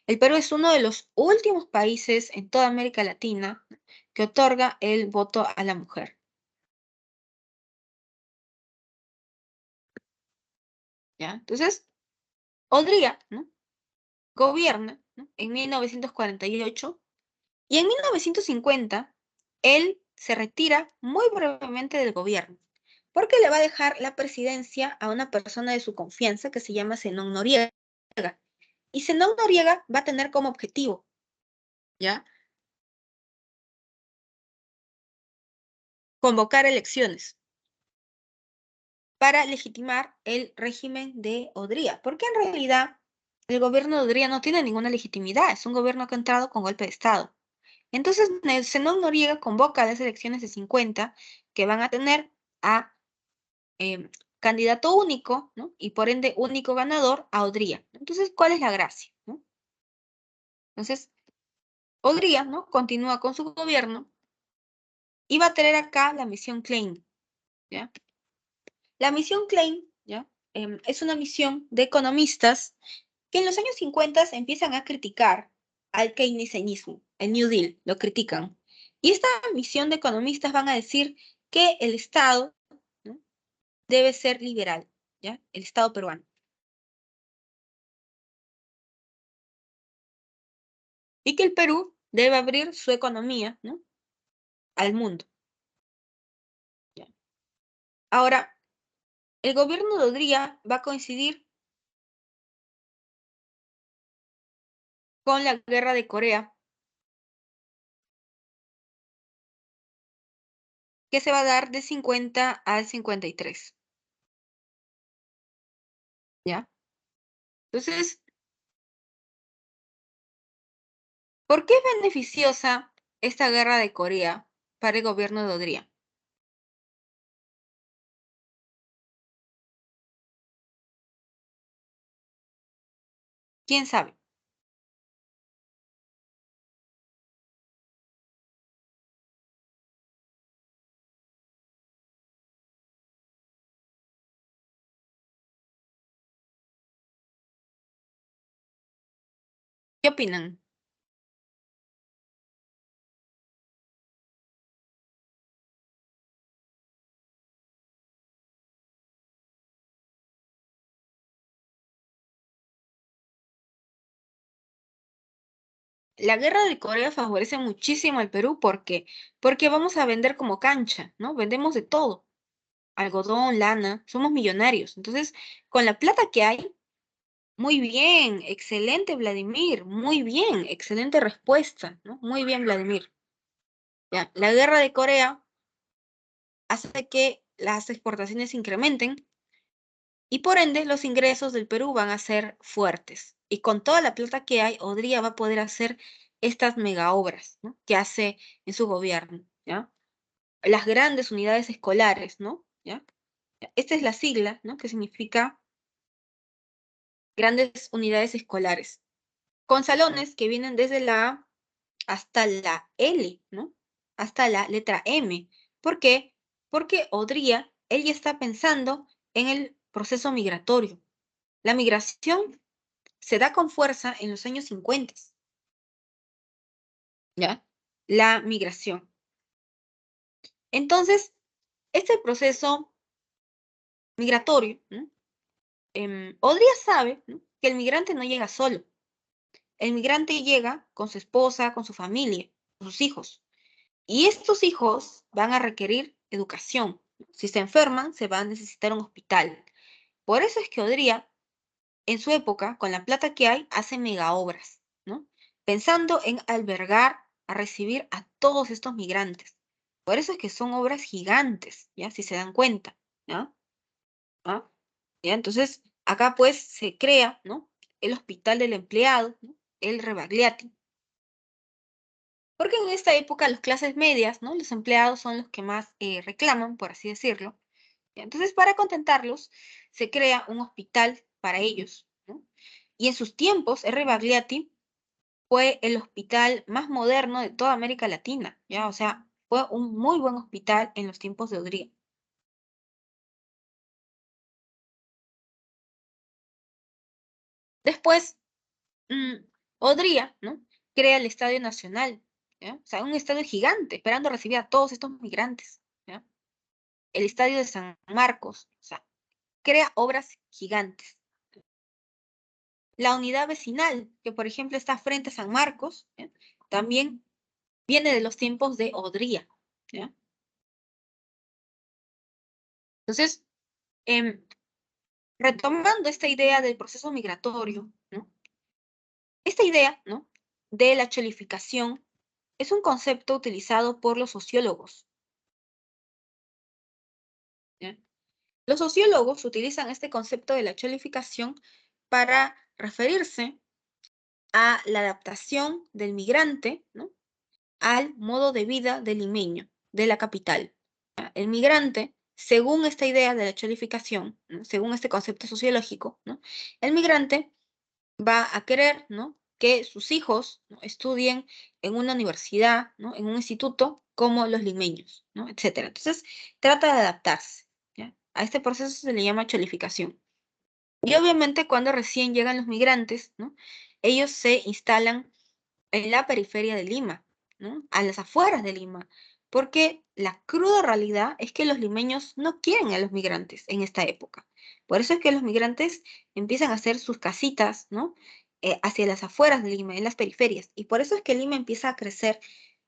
El Perú es uno de los últimos países en toda América Latina que otorga el voto a la mujer, ¿ya? Entonces, Odría, ¿no? Gobierna, ¿no? En 1948 y en 1950 él se retira muy brevemente del gobierno porque le va a dejar la presidencia a una persona de su confianza que se llama Zenón Noriega. Y Zenón Noriega va a tener como objetivo, ¿ya? Convocar elecciones para legitimar el régimen de Odría, porque en realidad el gobierno de Odría no tiene ninguna legitimidad, es un gobierno que ha entrado con golpe de Estado. Entonces, Zenón Noriega convoca a las elecciones de 50 que van a tener a candidato único, ¿no? Y por ende único ganador a Odría. Entonces, ¿cuál es la gracia, ¿no? Entonces, Odría, ¿no? Continúa con su gobierno y va a tener acá la misión Klein, ¿ya? La misión Klein, ¿ya? Es una misión de economistas que en los años 50 empiezan a criticar al keynesianismo, el New Deal, lo critican. Y esta misión de economistas van a decir que el Estado, ¿no? Debe ser liberal, ¿ya? El Estado peruano. Y que el Perú debe abrir su economía, ¿no? Al mundo, ¿ya? Ahora, el gobierno de Odría va a coincidir con la guerra de Corea, que se va a dar de 50 al 53, ¿ya? Entonces, ¿por qué es beneficiosa esta guerra de Corea para el gobierno de Odría? ¿Quién sabe? ¿Qué opinan? La guerra de Corea favorece muchísimo al Perú porque vamos a vender como cancha, ¿no? Vendemos de todo, algodón, lana, somos millonarios. Entonces, con la plata que hay, muy bien, excelente Vladimir, muy bien, excelente respuesta, ¿no? Muy bien, Vladimir. Ya, la guerra de Corea hace que las exportaciones incrementen y por ende los ingresos del Perú van a ser fuertes. Y con toda la plata que hay, Odría va a poder hacer estas mega obras, ¿no? Que hace en su gobierno, ¿ya? Las grandes unidades escolares, ¿no? ¿Ya? Esta es la sigla, ¿no? Que significa grandes unidades escolares, con salones que vienen desde la A hasta la L, ¿no? Hasta la letra M. ¿Por qué? Porque Odría, él ya está pensando en el proceso migratorio. La migración se da con fuerza en los años 50, ¿ya? La migración. Entonces, este proceso migratorio, ¿no? Odría sabe, ¿no?, que el migrante no llega solo. El migrante llega con su esposa, con su familia, con sus hijos. Y estos hijos van a requerir educación. Si se enferman, se va a necesitar un hospital. Por eso es que Odría, en su época, con la plata que hay, hace mega obras, ¿no? Pensando en albergar, a recibir a todos estos migrantes. Por eso es que son obras gigantes, ¿ya? Si se dan cuenta, ¿ya? ¿Ah? ¿Ya? Entonces, acá pues se crea, ¿no?, el hospital del empleado, ¿no?, el Rebagliati. Porque en esta época las clases medias, ¿no?, los empleados son los que más reclaman, por así decirlo. Entonces, para contentarlos, se crea un hospital para ellos, ¿no? Y en sus tiempos, R. Bagliati fue el hospital más moderno de toda América Latina, ¿ya? O sea, fue un muy buen hospital en los tiempos de Odría. Después, mm, Odría, ¿no?, crea el Estadio Nacional, ¿ya? O sea, un estadio gigante, esperando recibir a todos estos migrantes, ¿ya? El Estadio de San Marcos, o sea, crea obras gigantes. La unidad vecinal, que por ejemplo está frente a San Marcos, ¿ya?, también viene de los tiempos de Odría, ¿ya? Entonces, em, retomando esta idea del proceso migratorio, ¿no?, esta idea, ¿no?, de la cholificación es un concepto utilizado por los sociólogos, ¿ya? Los sociólogos utilizan este concepto de la cholificación para referirse a la adaptación del migrante, ¿no?, al modo de vida del limeño, de la capital. El migrante, según esta idea de la cholificación, ¿no?, según este concepto sociológico, ¿no?, el migrante va a querer, ¿no?, que sus hijos, ¿no?, estudien en una universidad, ¿no?, en un instituto como los limeños, ¿no?, etcétera. Entonces, trata de adaptarse, ¿ya? A este proceso se le llama cholificación. Y obviamente cuando recién llegan los migrantes, ¿no?, ellos se instalan en la periferia de Lima, ¿no?, a las afueras de Lima, porque la cruda realidad es que los limeños no quieren a los migrantes en esta época. Por eso es que los migrantes empiezan a hacer sus casitas, ¿no?, hacia las afueras de Lima, en las periferias, y por eso es que Lima empieza a crecer,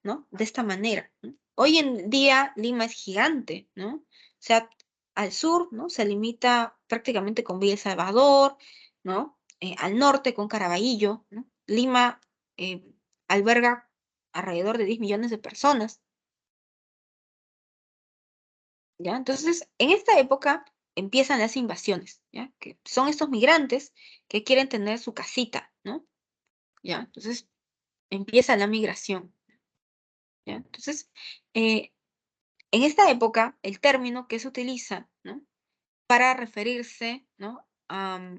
¿no?, de esta manera, ¿no? Hoy en día Lima es gigante, ¿no? O sea, al sur, ¿no?, se limita prácticamente con Villa El Salvador, ¿no? Al norte con Caraballo, ¿no? Lima eh, alberga alrededor de 10 millones de personas, ¿ya? Entonces, en esta época empiezan las invasiones, ¿ya? Que son estos migrantes que quieren tener su casita, ¿no? ¿Ya? Entonces, empieza la migración, ¿ya? Entonces, eh, en esta época, el término que se utiliza, ¿no?, para referirse, ¿no?, a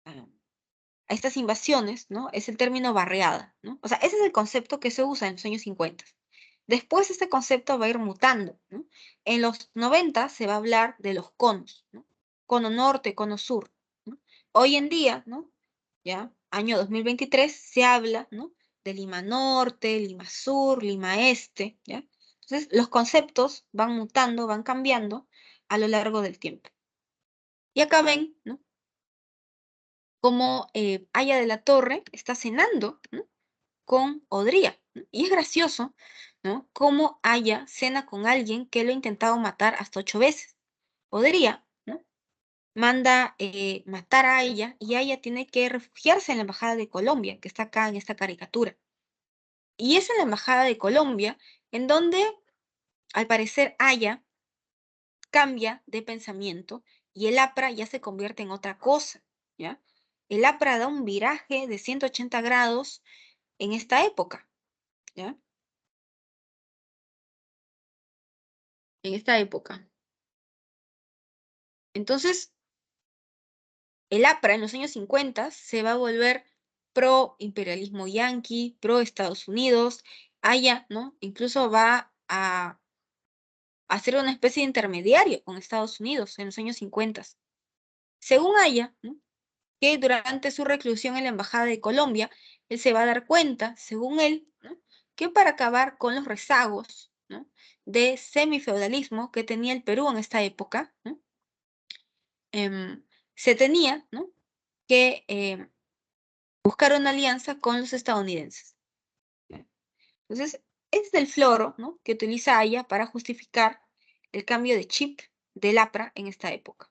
a estas invasiones, ¿no?, es el término barriada, ¿no? O sea, ese es el concepto que se usa en los años 50. Después este concepto va a ir mutando, ¿no? En los 90 se va a hablar de los conos, ¿no? Cono norte, cono sur, ¿no? Hoy en día, ¿no?, ya, año 2023, se habla, ¿no?, de Lima Norte, Lima Sur, Lima Este, ¿ya? Entonces, los conceptos van mutando, van cambiando a lo largo del tiempo. Y acá ven, ¿no?, cómo Aya de la Torre está cenando, ¿no?, con Odría, ¿no? Y es gracioso, ¿no?, cómo Aya cena con alguien que lo ha intentado matar hasta 8 veces. Odría, ¿no?, manda matar a Aya y Aya tiene que refugiarse en la embajada de Colombia, que está acá en esta caricatura. Y es en la embajada de Colombia en donde, al parecer, Aya cambia de pensamiento y el APRA ya se convierte en otra cosa, ¿ya? El APRA da un viraje de 180 grados en esta época, ¿ya? En esta época. Entonces, el APRA en los años 50 se va a volver pro imperialismo yanqui, pro Estados Unidos. Aya, ¿no?, incluso va a hacer una especie de intermediario con Estados Unidos en los años 50. Según Aya, ¿no?, que durante su reclusión en la embajada de Colombia, él se va a dar cuenta, según él, ¿no?, que para acabar con los rezagos ¿no?, de semifeudalismo que tenía el Perú en esta época, ¿no?, se tenía, ¿no?, que buscar una alianza con los estadounidenses. ¿Ya? Entonces, es el floro, ¿no?, que utiliza Aya para justificar el cambio de chip del APRA en esta época.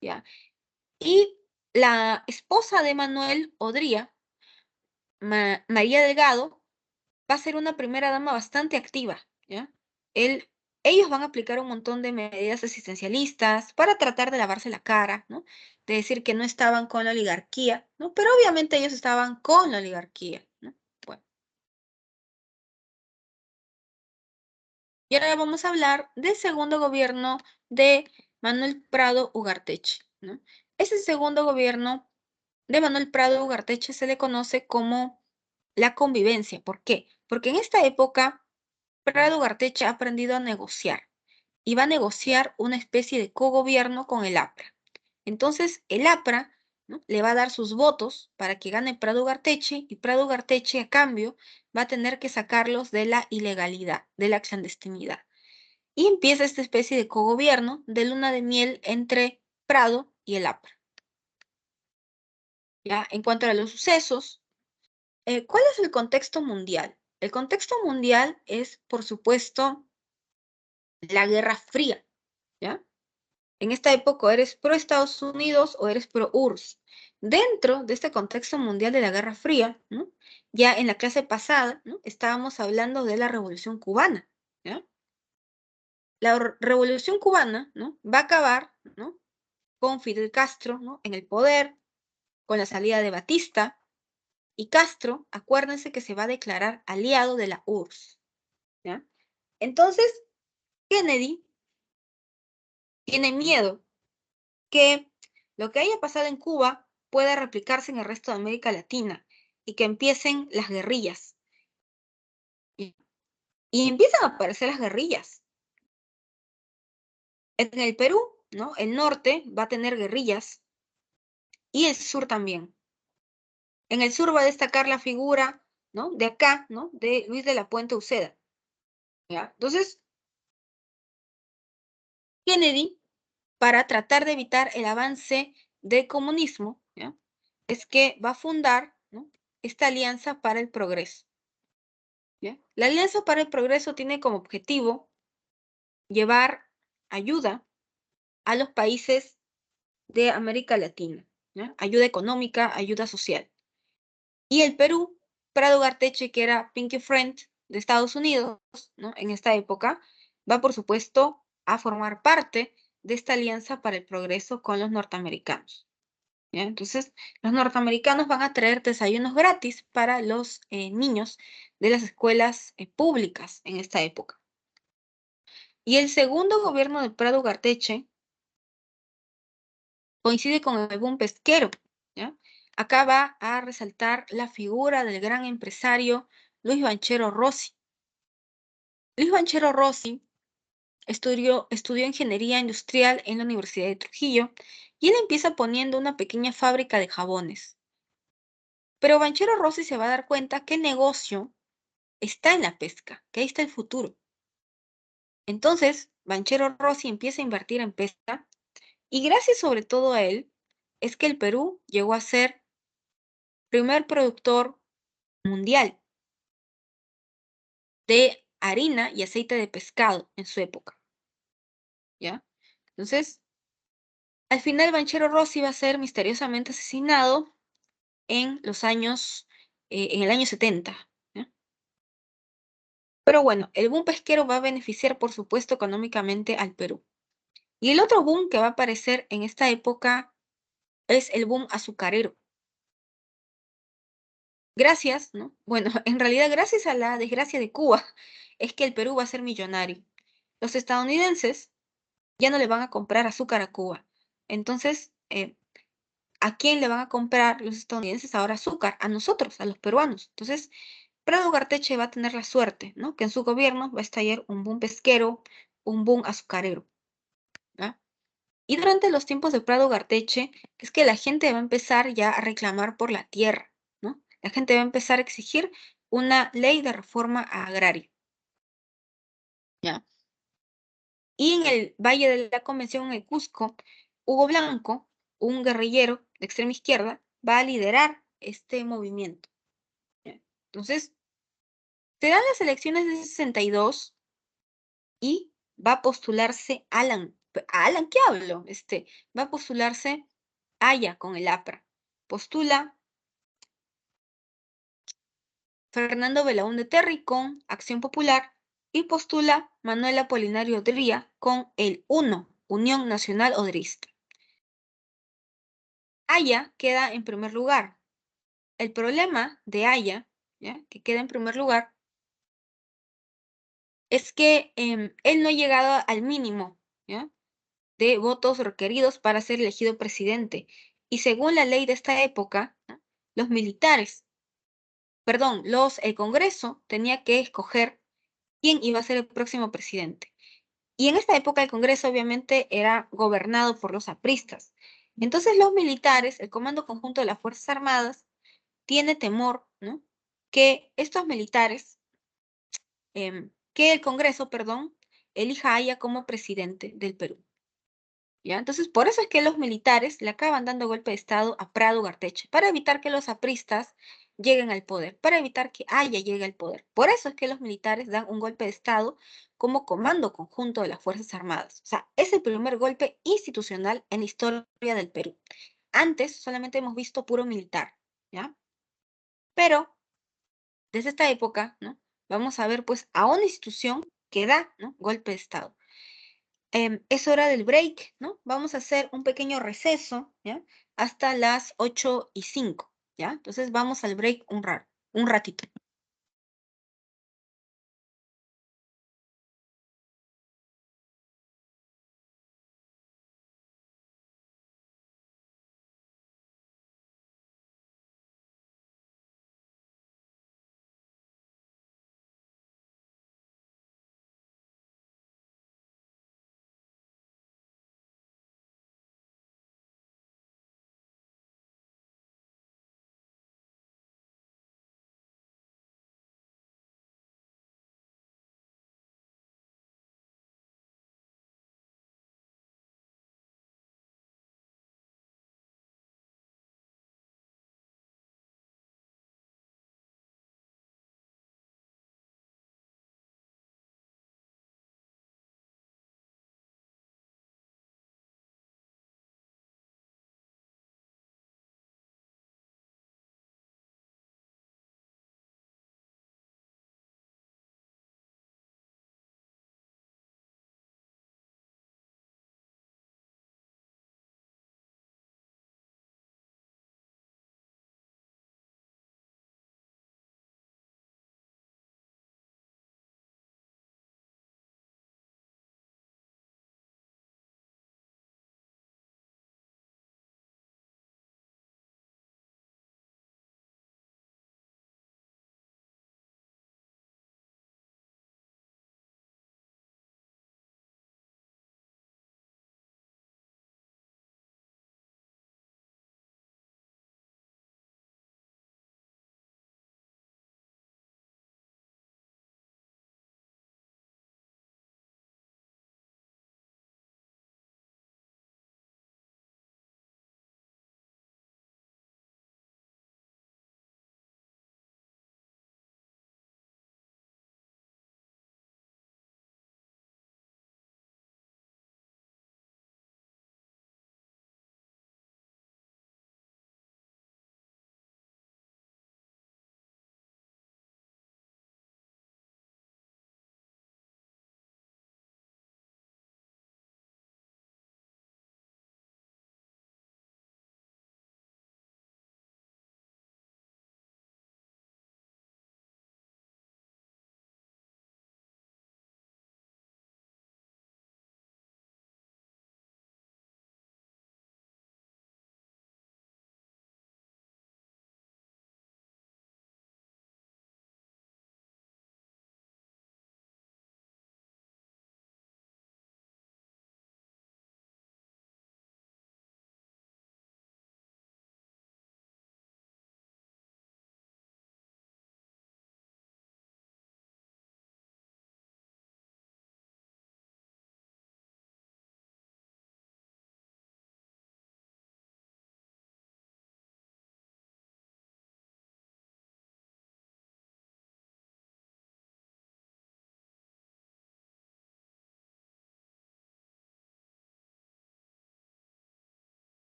¿Ya? Y la esposa de Manuel Odría, María Delgado, va a ser una primera dama bastante activa, ¿ya? Él Ellos van a aplicar un montón de medidas asistencialistas para tratar de lavarse la cara, ¿no? De decir que no estaban con la oligarquía, ¿no? Pero obviamente ellos estaban con la oligarquía, ¿no? Bueno, y ahora vamos a hablar del segundo gobierno de Manuel Prado Ugarteche, ¿no? Ese segundo gobierno de Manuel Prado Ugarteche se le conoce como la convivencia. ¿Por qué? Porque en esta época Prado Ugarteche ha aprendido a negociar y va a negociar una especie de cogobierno con el APRA. Entonces, el APRA, ¿no?, le va a dar sus votos para que gane Prado Ugarteche y Prado Ugarteche, a cambio, va a tener que sacarlos de la ilegalidad, de la clandestinidad. Y empieza esta especie de cogobierno de luna de miel entre Prado y el APRA. ¿Ya? En cuanto a los sucesos, ¿cuál es el contexto mundial? El contexto mundial es, por supuesto, la Guerra Fría, ¿ya? En esta época, o eres pro Estados Unidos o eres pro URSS. Dentro de este contexto mundial de la Guerra Fría, ¿no?, ya en la clase pasada, ¿no?, estábamos hablando de la Revolución Cubana, ¿ya? La Revolución Cubana, ¿no?, va a acabar, ¿no?, con Fidel Castro, ¿no?, en el poder, con la salida de Batista, y Castro, acuérdense que se va a declarar aliado de la URSS, ¿ya? Entonces, Kennedy tiene miedo que lo que haya pasado en Cuba pueda replicarse en el resto de América Latina y que empiecen las guerrillas. Y, y empiezan a aparecer las guerrillas. En el Perú, ¿no?, el norte va a tener guerrillas y el sur también. En el sur va a destacar la figura, ¿no?, de acá, ¿no?, de Luis de la Puente Uceda, ¿ya? Entonces, Kennedy, para tratar de evitar el avance del comunismo, ¿ya?, es que va a fundar, ¿no?, esta Alianza para el Progreso, ¿ya? La Alianza para el Progreso tiene como objetivo llevar ayuda a los países de América Latina, ¿ya? Ayuda económica, ayuda social. Y el Perú, Prado Ugarteche, que era Pinky Friend de Estados Unidos, ¿no?, en esta época, va, por supuesto, a formar parte de esta Alianza para el Progreso con los norteamericanos, ¿ya? Entonces, los norteamericanos van a traer desayunos gratis para los niños de las escuelas públicas en esta época. Y el segundo gobierno de Prado Ugarteche coincide con el boom pesquero, ¿ya? Acá va a resaltar la figura del gran empresario Luis Banchero Rossi. Luis Banchero Rossi estudió ingeniería industrial en la Universidad de Trujillo y él empieza poniendo una pequeña fábrica de jabones. Pero Banchero Rossi se va a dar cuenta que el negocio está en la pesca, que ahí está el futuro. Entonces, Banchero Rossi empieza a invertir en pesca y gracias sobre todo a él es que el Perú llegó a ser primer productor mundial de harina y aceite de pescado en su época, ¿ya? Entonces, al final Banchero Rossi va a ser misteriosamente asesinado en los años, en el año 70, ¿ya? Pero bueno, el boom pesquero va a beneficiar, por supuesto, económicamente al Perú. Y el otro boom que va a aparecer en esta época es el boom azucarero. Gracias, ¿no? Bueno, en realidad, gracias a la desgracia de Cuba, es que el Perú va a ser millonario. Los estadounidenses ya no le van a comprar azúcar a Cuba. Entonces, ¿a quién le van a comprar los estadounidenses ahora azúcar? A nosotros, a los peruanos. Entonces, Prado Ugarteche va a tener la suerte, ¿no?, que en su gobierno va a estallar un boom pesquero, un boom azucarero, ¿ya? Y durante los tiempos de Prado Ugarteche es que la gente va a empezar ya a reclamar por la tierra, ¿no? La gente va a empezar a exigir una ley de reforma agraria, ¿ya? Y en el Valle de la Convención, en el Cusco, Hugo Blanco, un guerrillero de extrema izquierda, va a liderar este movimiento, ¿ya? Entonces, se dan las elecciones de 62 y va a postularse Alan. ¿Alan qué hablo? Va a postularse Aya con el APRA. Postula Fernando Belaúnde Terry con Acción Popular y postula Manuel Apolinario Odría con el UNO, Unión Nacional Odrista. Aya queda en primer lugar. El problema de Aya, ¿ya?, que queda en primer lugar, es que él no ha llegado al mínimo, ¿ya?, de votos requeridos para ser elegido presidente. Y según la ley de esta época, ¿no?, los militares, perdón, el Congreso tenía que escoger quién iba a ser el próximo presidente. Y en esta época el Congreso obviamente era gobernado por los apristas. Entonces los militares, el Comando Conjunto de las Fuerzas Armadas, tiene temor, ¿no?, que estos militares, que el Congreso, perdón, elija a Haya como presidente del Perú. ¿Ya? Entonces, por eso es que los militares le acaban dando golpe de Estado a Prado Ugarteche, para evitar que los apristas lleguen al poder, para evitar que Haya llegue al poder. Por eso es que los militares dan un golpe de Estado como comando conjunto de las Fuerzas Armadas. O sea, es el primer golpe institucional en la historia del Perú. Antes solamente hemos visto puro militar, ¿ya? Pero desde esta época, ¿no?, vamos a ver pues a una institución que da, ¿no?, golpe de Estado. Es hora del break, ¿no? Vamos a hacer un pequeño receso, ¿ya? Hasta las 8:05, ¿ya? Entonces vamos al break un ratito.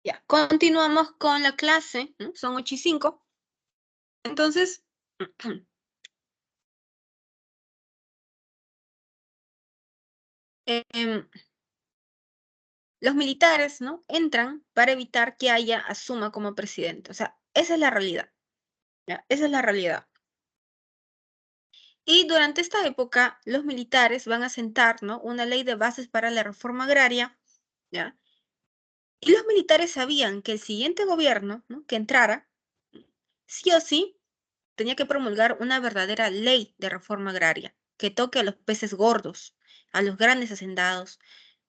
Ya, continuamos con la clase, ¿no? Son 8:05. Entonces, em, los militares, ¿no? Entran para evitar que Haya asuma como presidente. O sea, esa es la realidad, ¿ya? Esa es la realidad. Y durante esta época, los militares van a sentar, ¿no? Una ley de bases para la reforma agraria, ¿ya? Y los militares sabían que el siguiente gobierno, ¿no? Que entrara, sí o sí, tenía que promulgar una verdadera ley de reforma agraria que toque a los peces gordos, a los grandes hacendados,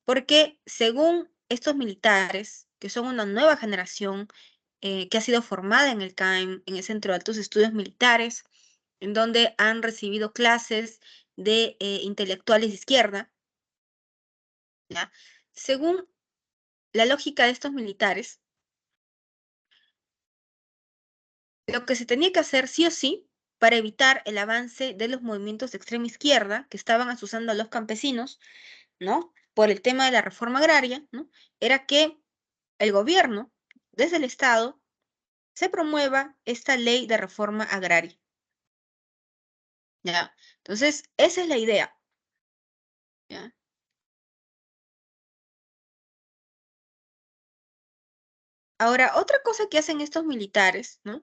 porque según estos militares, que son una nueva generación que ha sido formada en el CAEM, en el Centro de Altos Estudios Militares, en donde han recibido clases de intelectuales de izquierda, ¿ya? Según la lógica de estos militares, lo que se tenía que hacer sí o sí para evitar el avance de los movimientos de extrema izquierda que estaban asusando a los campesinos, ¿no? Por el tema de la reforma agraria, ¿no? Era que el gobierno, desde el Estado, se promueva esta ley de reforma agraria, ¿ya? Entonces, esa es la idea, ¿ya? Ahora, otra cosa que hacen estos militares, ¿no?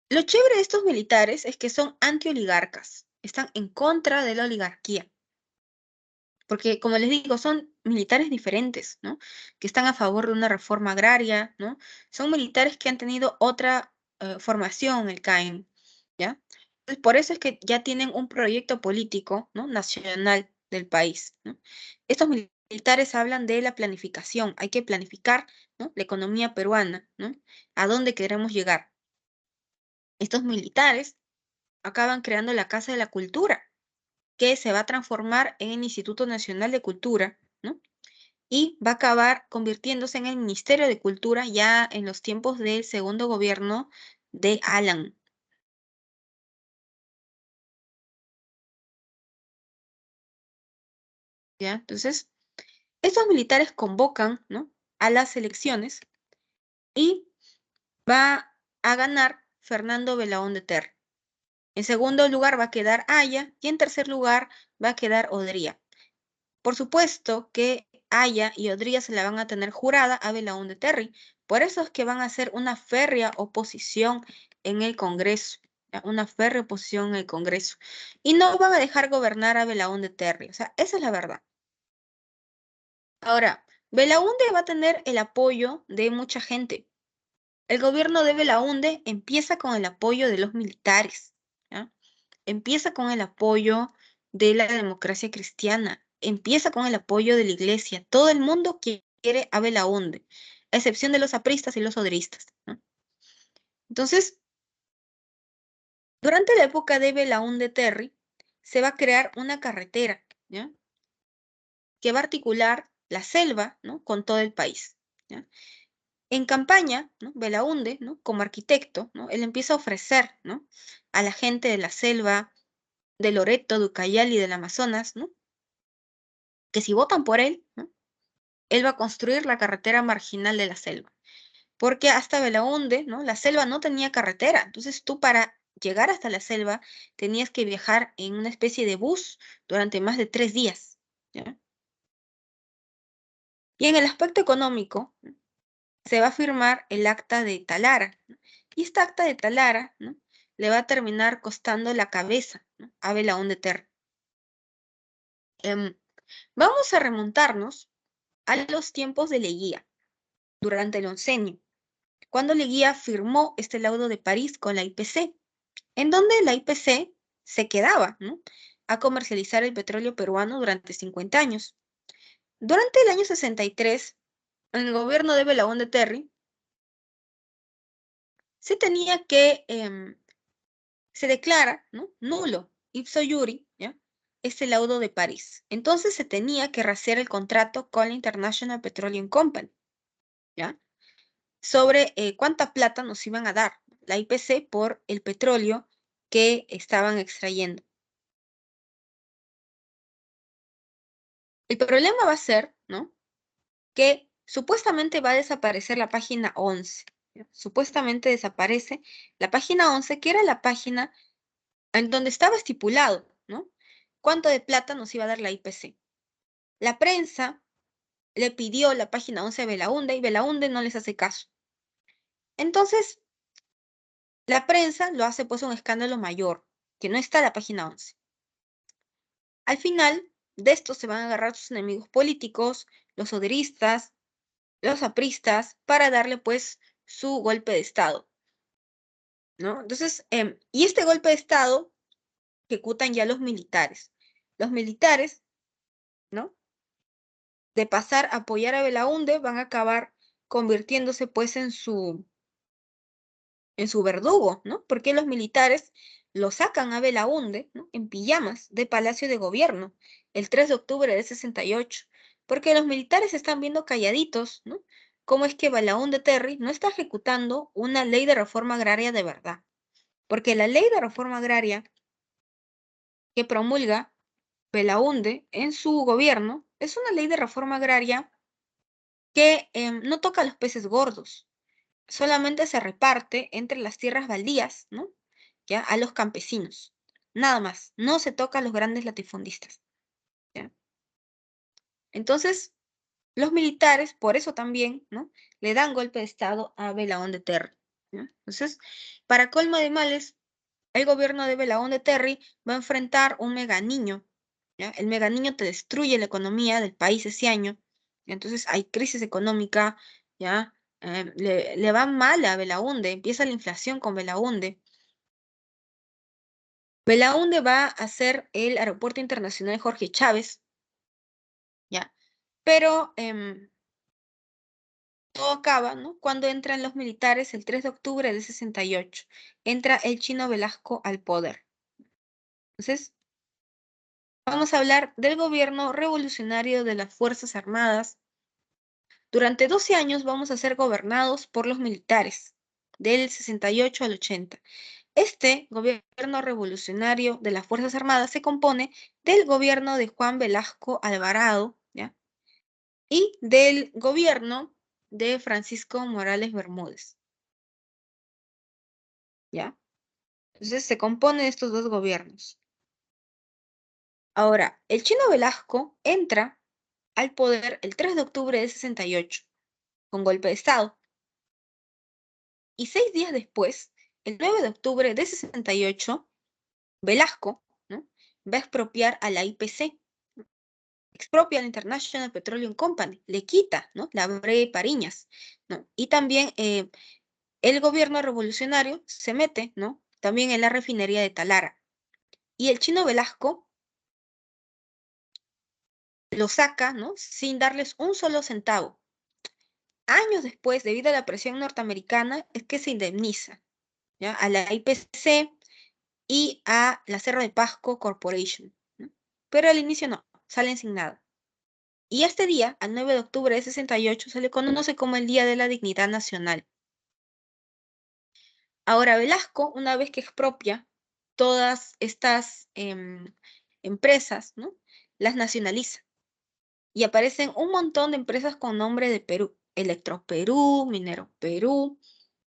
Lo chévere de estos militares es que son antioligarcas, están en contra de la oligarquía, porque como les digo, son militares diferentes, ¿no? Que están a favor de una reforma agraria, ¿no? Son militares que han tenido otra formación en el CAEM, ¿ya? Entonces, por eso es que ya tienen un proyecto político, ¿no? Nacional del país, ¿no? Estos militares hablan de la planificación, hay que planificar, ¿no? La economía peruana, ¿no? ¿A dónde queremos llegar? Estos militares acaban creando la Casa de la Cultura, que se va a transformar en el Instituto Nacional de Cultura, ¿no? Y va a acabar convirtiéndose en el Ministerio de Cultura ya en los tiempos del segundo gobierno de Alan, ¿ya? Entonces, estos militares convocan, ¿no? A las elecciones y va a ganar Fernando Belaúnde Terry. En segundo lugar va a quedar Haya y en tercer lugar va a quedar Odría. Por supuesto que Aya y Odría se la van a tener jurada a Belaúnde Terry. Por eso es que van a hacer una férrea oposición en el Congreso. ¿Ya? Una férrea oposición en el Congreso. Y no van a dejar gobernar a Belaúnde Terry. O sea, esa es la verdad. Ahora, Belaúnde va a tener el apoyo de mucha gente. El gobierno de Belaúnde empieza con el apoyo de los militares. ¿Ya? Empieza con el apoyo de la democracia cristiana, empieza con el apoyo de la iglesia. Todo el mundo quiere a Belaúnde, a excepción de los apristas y los odristas, ¿no? Entonces, durante la época de Belaúnde Terry, se va a crear una carretera, ¿ya? Que va a articular la selva, ¿no? Con todo el país, ¿ya? En campaña, ¿no? Belaúnde, ¿no? Como arquitecto, ¿no? Él empieza a ofrecer, ¿no? A la gente de la selva, de Loreto, de Ucayali y del Amazonas, ¿no? Que si votan por él, ¿no? Él va a construir la carretera marginal de la selva, porque hasta Belaúnde, ¿no? La selva no tenía carretera, entonces tú para llegar hasta la selva tenías que viajar en una especie de bus durante más de 3 días, ¿ya? Y en el aspecto económico, ¿no? Se va a firmar el acta de Talara, ¿no? Y esta acta de Talara, ¿no? Le va a terminar costando la cabeza, ¿no? A Belaúnde Terry. Em, Vamos a remontarnos a los tiempos de Leguía, durante el oncenio, cuando Leguía firmó este laudo de París con la IPC, en donde la IPC se quedaba, ¿no? A comercializar el petróleo peruano durante 50 años. Durante el año 63, en el gobierno de Belaúnde Terry, se tenía que, se declara, ¿no? Nulo, ipso iuri, ¿ya? Este laudo de París. Entonces se tenía que rastrear el contrato con la International Petroleum Company, ¿ya? Sobre cuánta plata nos iban a dar la IPC por el petróleo que estaban extrayendo. El problema va a ser, ¿no? Que supuestamente va a desaparecer la página 11. ¿Ya? Supuestamente desaparece la página 11, que era la página en donde estaba estipulado, ¿no? Cuánto de plata nos iba a dar la IPC. La prensa le pidió la página 11 a Belaunde y Belaunde no les hace caso. Entonces, la prensa lo hace pues un escándalo mayor, que no está la página 11. Al final de esto se van a agarrar sus enemigos políticos, los oderistas, los apristas, para darle pues su golpe de Estado, ¿no? Entonces, y este golpe de Estado ejecutan ya los militares. Los militares, ¿no? De pasar a apoyar a Belaunde, van a acabar convirtiéndose pues en su verdugo, ¿no? Porque los militares lo sacan a Belaunde, ¿no? En pijamas de Palacio de Gobierno el 3 de octubre de 68, porque los militares están viendo calladitos, ¿no? Cómo es que Belaunde Terry no está ejecutando una ley de reforma agraria de verdad. Porque la ley de reforma agraria que promulga Belaunde en su gobierno es una ley de reforma agraria que no toca a los peces gordos, solamente se reparte entre las tierras baldías, ¿no? ¿Ya? A los campesinos. Nada más, no se toca a los grandes latifundistas. ¿Ya? Entonces, los militares, por eso también, ¿no? Le dan golpe de Estado a Belaúnde Terry. ¿Ya? Entonces, para colmo de males, el gobierno de Belaúnde Terry va a enfrentar un mega niño. ¿Ya? El mega niño te destruye la economía del país ese año. Entonces, hay crisis económica, ¿ya? Le va mal a Belaúnde, empieza la inflación con Belaúnde. Belaúnde va a ser el Aeropuerto Internacional Jorge Chávez, ¿ya? Pero todo acaba, ¿no? Cuando entran los militares el 3 de octubre del 68. Entra el Chino Velasco al poder. Entonces, vamos a hablar del gobierno revolucionario de las Fuerzas Armadas. Durante 12 años vamos a ser gobernados por los militares, del 68 al 80. Este gobierno revolucionario de las Fuerzas Armadas se compone del gobierno de Juan Velasco Alvarado, ¿ya? Y del gobierno de Francisco Morales Bermúdez, ¿ya? Entonces se compone de estos dos gobiernos. Ahora, el Chino Velasco entra al poder el 3 de octubre de 68, con golpe de Estado. Y 6 días después, el 9 de octubre de 68, Velasco, ¿no? Va a expropiar a la IPC, expropia la International Petroleum Company, le quita, ¿no? La Bre Pariñas, ¿no? Y también el gobierno revolucionario se mete, ¿no? También en la refinería de Talara. Y el Chino Velasco lo saca, ¿no? Sin darles un solo centavo. Años después, debido a la presión norteamericana, es que se indemniza, ¿ya? A la IPC y a la Cerro de Pasco Corporation, ¿no? Pero al inicio no, salen sin nada. Y este día, al 9 de octubre de 68, se le conoce como el Día de la Dignidad Nacional. Ahora, Velasco, una vez que expropia todas estas empresas, ¿no? Las nacionaliza. Y aparecen un montón de empresas con nombre de Perú. Electroperú, Minero Perú,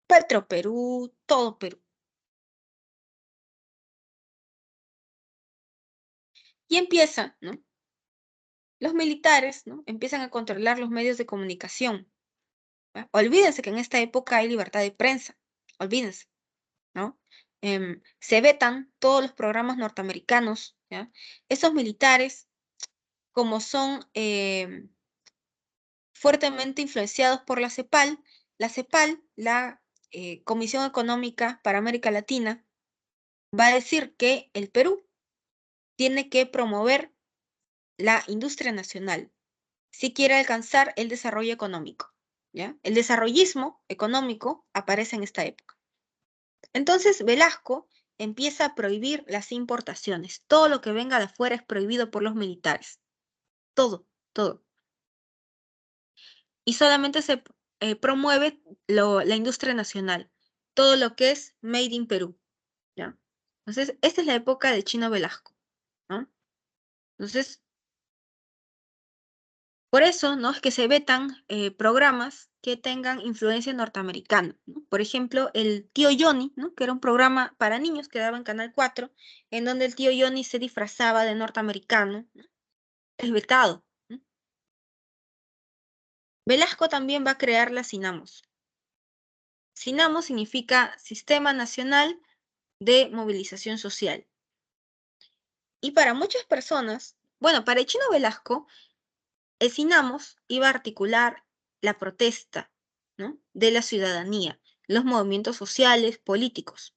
Petroperú, todo Perú. Y empieza, ¿no? Los militares, ¿no? Empiezan a controlar los medios de comunicación. ¿Va? Olvídense que en esta época hay libertad de prensa. Olvídense, ¿no? Se vetan todos los programas norteamericanos, ¿ya? Esos militares, como son fuertemente influenciados por la CEPAL, la Comisión Económica para América Latina, va a decir que el Perú tiene que promover la industria nacional si quiere alcanzar el desarrollo económico, ¿ya? El desarrollismo económico aparece en esta época. Entonces, Velasco empieza a prohibir las importaciones. Todo lo que venga de afuera es prohibido por los militares. Todo, todo. Y solamente se promueve la industria nacional. Todo lo que es Made in Perú, ¿ya? Entonces, esta es la época de Chino Velasco, ¿no? Entonces, Por eso, ¿no? Es que se vetan programas que tengan influencia norteamericana, ¿no? Por ejemplo, el Tío Johnny, ¿no? Que era un programa para niños que daba en Canal 4, en donde el Tío Johnny se disfrazaba de norteamericano, ¿no? Es vetado, ¿no? Velasco también va a crear la Sinamos. Sinamos significa Sistema Nacional de Movilización Social. Y para muchas personas, bueno, para el Chino Velasco, el Sinamos iba a articular la protesta, ¿no? De la ciudadanía, los movimientos sociales, políticos.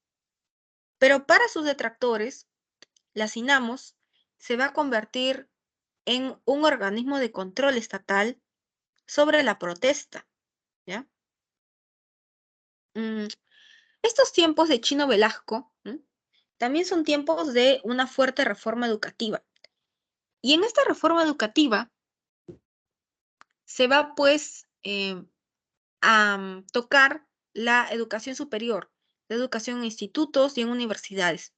Pero para sus detractores, la Sinamos se va a convertir en un organismo de control estatal sobre la protesta, ¿ya? Mm, Estos tiempos de Chino Velasco, ¿no? También son tiempos de una fuerte reforma educativa. Y en esta reforma educativa se va pues a tocar la educación superior, la educación en institutos y en universidades.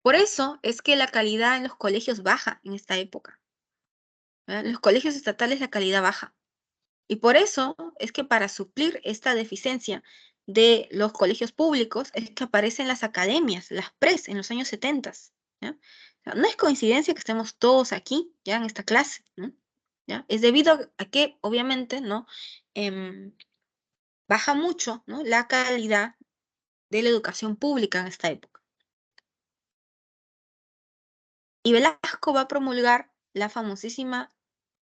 Por eso es que la calidad en los colegios baja en esta época, ¿verdad? En los colegios estatales la calidad baja. Y por eso es que para suplir esta deficiencia de los colegios públicos es que aparecen las academias, las PRES en los años 70, ¿ya? O sea, no es coincidencia que estemos todos aquí, ya en esta clase, ¿no? ¿Ya? Es debido a que, obviamente, ¿no? Em, baja mucho, ¿no? La calidad de la educación pública en esta época. Y Velasco va a promulgar la famosísima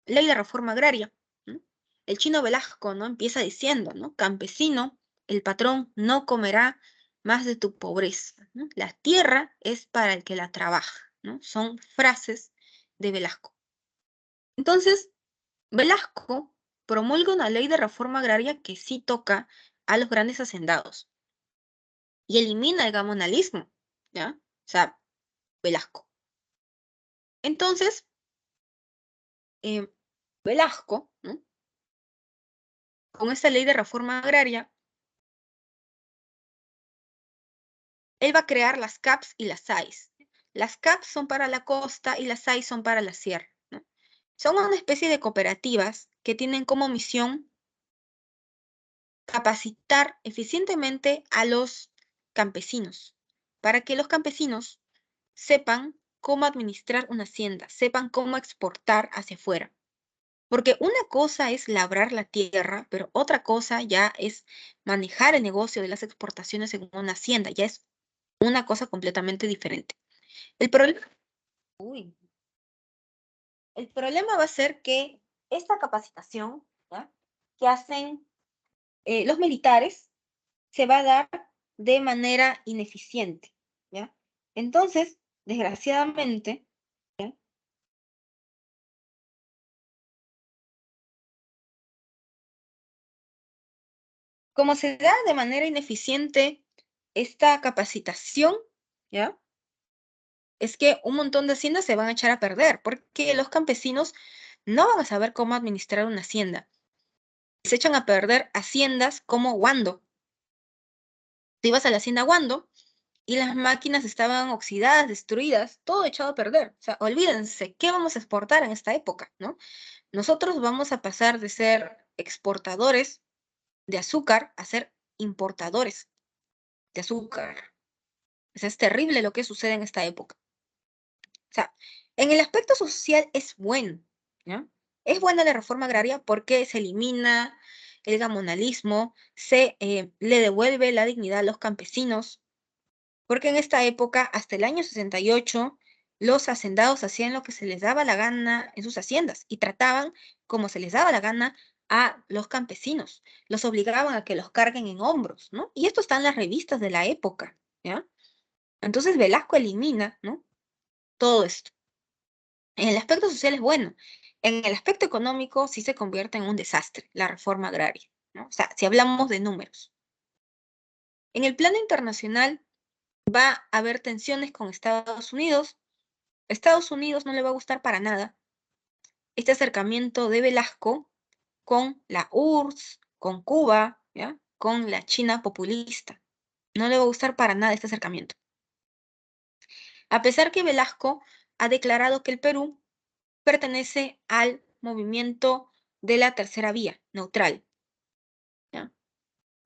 Ley de Reforma Agraria, ¿no? El Chino Velasco, ¿no? Empieza diciendo, ¿no? Campesino, el patrón no comerá más de tu pobreza, ¿no? La tierra es para el que la trabaja, ¿no? Son frases de Velasco. Entonces, Velasco promulga una ley de reforma agraria que sí toca a los grandes hacendados y elimina el gamonalismo, ¿ya? O sea, Velasco. Entonces, eh, Velasco, ¿no? Con esta ley de reforma agraria, él va a crear las CAPs y las SAIs. Las CAPs son para la costa y las SAIs son para la sierra, ¿no? Son una especie de cooperativas que tienen como misión capacitar eficientemente a los campesinos, para que los campesinos sepan cómo administrar una hacienda, sepan cómo exportar hacia afuera. Porque una cosa es labrar la tierra, pero otra cosa ya es manejar el negocio de las exportaciones en una hacienda, ya es una cosa completamente diferente. El problema, uy, el problema va a ser que esta capacitación, ¿ya? Que hacen los militares se va a dar de manera ineficiente, ¿ya? Entonces, desgraciadamente, ¿ya? Como se da de manera ineficiente esta capacitación, ¿ya? Es que un montón de haciendas se van a echar a perder, porque los campesinos no van a saber cómo administrar una hacienda. Se echan a perder haciendas como Wando. Te ibas a la hacienda Wando y las máquinas estaban oxidadas, destruidas, todo echado a perder. O sea, olvídense, ¿qué vamos a exportar en esta época, no? Nosotros vamos a pasar de ser exportadores de azúcar a ser importadores de azúcar. O sea, es terrible lo que sucede en esta época. O sea, en el aspecto social es bueno, ¿ya? Es buena la reforma agraria porque se elimina el gamonalismo, se le devuelve la dignidad a los campesinos, porque en esta época, hasta el año 68, los hacendados hacían lo que se les daba la gana en sus haciendas y trataban como se les daba la gana a los campesinos. Los obligaban a que los carguen en hombros, ¿no? Y esto está en las revistas de la época, ¿ya? Entonces Velasco elimina, ¿no? Todo esto. En el aspecto social es bueno. En el aspecto económico sí se convierte en un desastre la reforma agraria, ¿no? O sea, si hablamos de números. En el plano internacional va a haber tensiones con Estados Unidos. Estados Unidos no le va a gustar para nada este acercamiento de Velasco con la URSS, con Cuba, ¿ya? Con la China populista. No le va a gustar para nada este acercamiento. A pesar que Velasco ha declarado que el Perú pertenece al movimiento de la tercera vía, neutral. ¿Ya?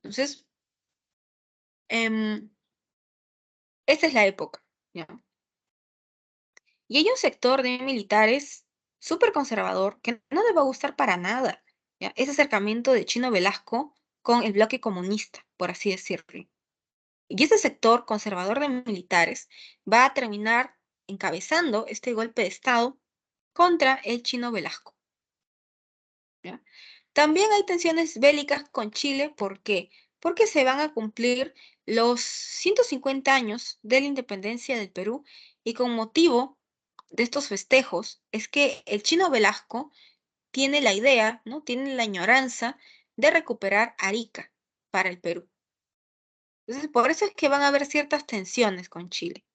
Entonces, esta es la época. ¿Ya? Y hay un sector de militares súper conservador que no les va a gustar para nada, ¿ya? Ese acercamiento de Chino Velasco con el bloque comunista, por así decirlo. Y ese sector conservador de militares va a terminar encabezando este golpe de Estado contra el Chino Velasco. ¿Ya? También hay tensiones bélicas con Chile, ¿por qué? Porque se van a cumplir los 150 años de la independencia del Perú y con motivo de estos festejos es que el Chino Velasco tiene la idea, ¿no? Tiene la añoranza de recuperar Arica para el Perú. Entonces, por eso es que van a haber ciertas tensiones con Chile.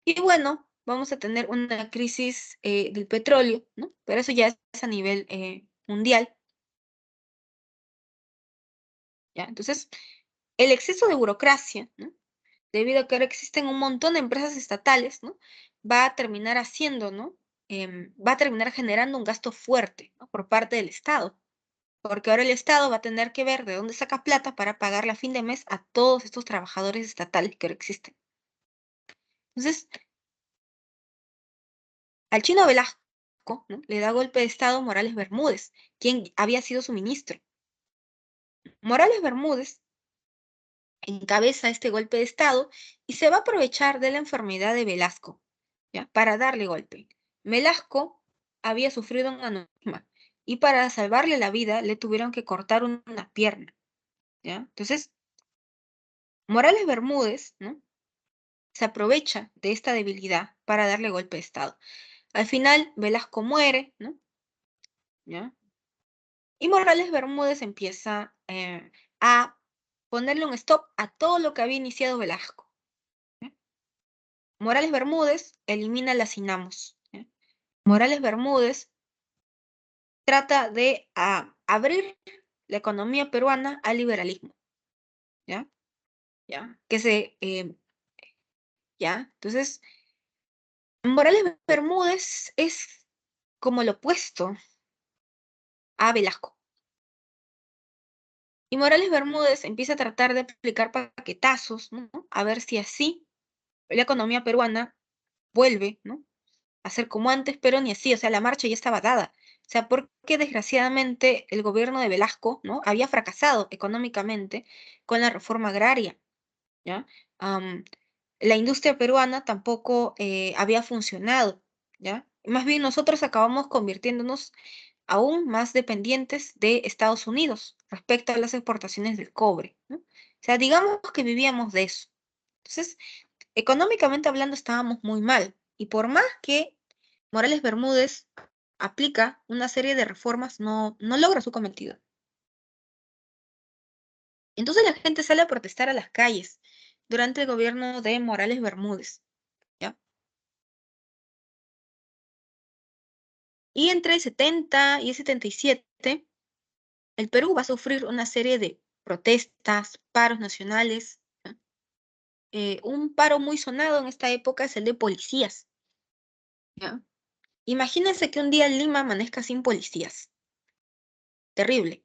Y bueno, vamos a tener una crisis del petróleo, ¿no? Pero eso ya es a nivel mundial, ¿ya? Entonces, el exceso de burocracia, ¿no? Debido a que ahora existen un montón de empresas estatales, ¿no? Va a terminar haciendo, ¿no? Va a terminar generando un gasto fuerte, ¿no? Por parte del Estado, porque ahora el Estado va a tener que ver de dónde saca plata para pagarle a fin de mes a todos estos trabajadores estatales que ahora existen. Entonces, al Chino Velasco, ¿no? Le da golpe de Estado Morales Bermúdez, quien había sido su ministro. Morales Bermúdez encabeza este golpe de Estado y se va a aprovechar de la enfermedad de Velasco, ¿ya? Para darle golpe. Velasco había sufrido un aneurisma y para salvarle la vida le tuvieron que cortar una pierna, ¿ya? Entonces, Morales Bermúdez, ¿no? Se aprovecha de esta debilidad para darle golpe de Estado. Al final, Velasco muere, ¿no? ¿Ya? Y Morales Bermúdez empieza a ponerle un stop a todo lo que había iniciado Velasco. ¿Ya? Morales Bermúdez elimina las INAMOS. ¿Ya? Morales Bermúdez trata de abrir la economía peruana al liberalismo. ¿Ya? ¿Ya? ¿Ya? Entonces, Morales Bermúdez es como lo opuesto a Velasco. Y Morales Bermúdez empieza a tratar de aplicar paquetazos, ¿no? A ver si así la economía peruana vuelve, ¿no? A ser como antes, pero ni así, o sea, la marcha ya estaba dada. O sea, porque desgraciadamente el gobierno de Velasco, ¿no? Había fracasado económicamente con la reforma agraria, ¿ya? La industria peruana tampoco había funcionado, ¿ya? Más bien nosotros acabamos convirtiéndonos aún más dependientes de Estados Unidos respecto a las exportaciones del cobre, ¿no? O sea, digamos que vivíamos de eso. Entonces, económicamente hablando estábamos muy mal. Y por más que Morales Bermúdez aplica una serie de reformas, no logra su cometido. Entonces la gente sale a protestar a las calles durante el gobierno de Morales Bermúdez, ¿ya? Y entre el 70 y el 77, el Perú va a sufrir una serie de protestas, paros nacionales, ¿ya? Un paro muy sonado en esta época es el de policías, ¿ya? Imagínense que un día Lima amanezca sin policías. Terrible.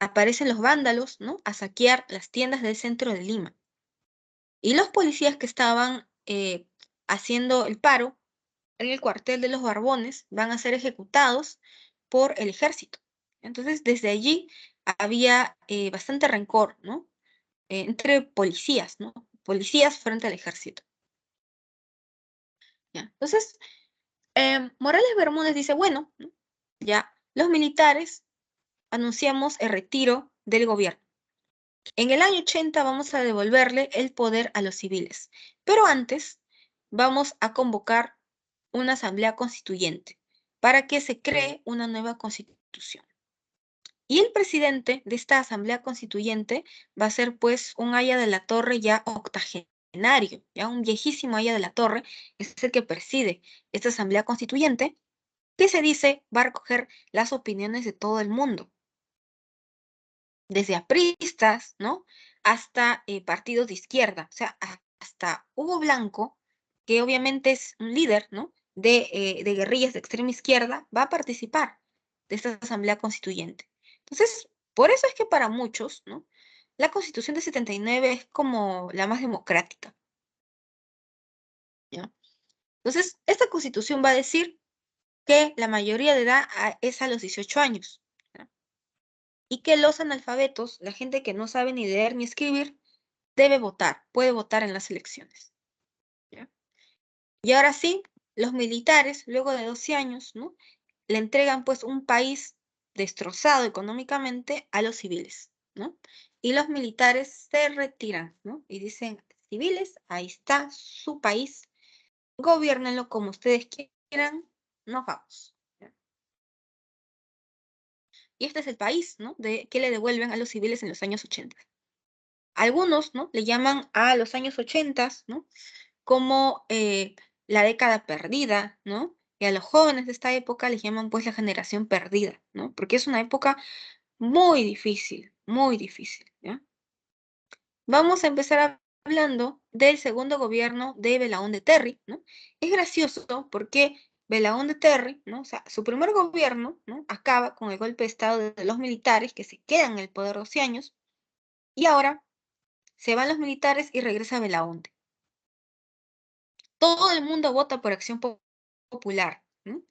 Aparecen los vándalos, ¿no? A saquear las tiendas del centro de Lima. Y los policías que estaban haciendo el paro en el cuartel de los Barbones van a ser ejecutados por el ejército. Entonces, desde allí había bastante rencor, ¿no? Entre policías, ¿no? Policías frente al ejército. ¿Ya? Entonces, Morales Bermúdez dice, bueno, ¿no? Ya, los militares anunciamos el retiro del gobierno. En el año 80 vamos a devolverle el poder a los civiles, pero antes vamos a convocar una asamblea constituyente para que se cree una nueva constitución. Y el presidente de esta asamblea constituyente va a ser pues un Haya de la Torre ya octogenario, ya un viejísimo Haya de la Torre, es el que preside esta asamblea constituyente, que se dice va a recoger las opiniones de todo el mundo, desde apristas, ¿no? Hasta partidos de izquierda, o sea, hasta Hugo Blanco, que obviamente es un líder, ¿no? de guerrillas de extrema izquierda va a participar de esta asamblea constituyente. Entonces, por eso es que para muchos, ¿no?, la Constitución de 79 es como la más democrática, ¿ya? Entonces, esta Constitución va a decir que la mayoría de edad es a los 18 años, ¿ya?, y que los analfabetos, la gente que no sabe ni leer ni escribir, debe votar, puede votar en las elecciones, ¿ya? Y ahora sí, los militares, luego de 12 años, ¿no?, le entregan pues un país destrozado económicamente a los civiles, ¿no? Y los militares se retiran, ¿no? Y dicen, civiles, ahí está su país, gobiernenlo como ustedes quieran, nos vamos, ¿ya? Y este es el país, ¿no?, que le devuelven a los civiles en los años 80. Algunos, ¿no?, le llaman a los años 80, ¿no?, como la década perdida, ¿no? Y a los jóvenes de esta época les llaman pues la generación perdida, ¿no? Porque es una época muy difícil, ¿ya? Vamos a empezar hablando del segundo gobierno de Belaúnde Terry, ¿no? Es gracioso porque Belaúnde Terry, ¿no?, o sea, su primer gobierno, ¿no?, acaba con el golpe de estado de los militares que se quedan en el poder 12 años y ahora se van los militares y regresa Belaúnde. Todo el mundo vota por Acción Popular, ¿no?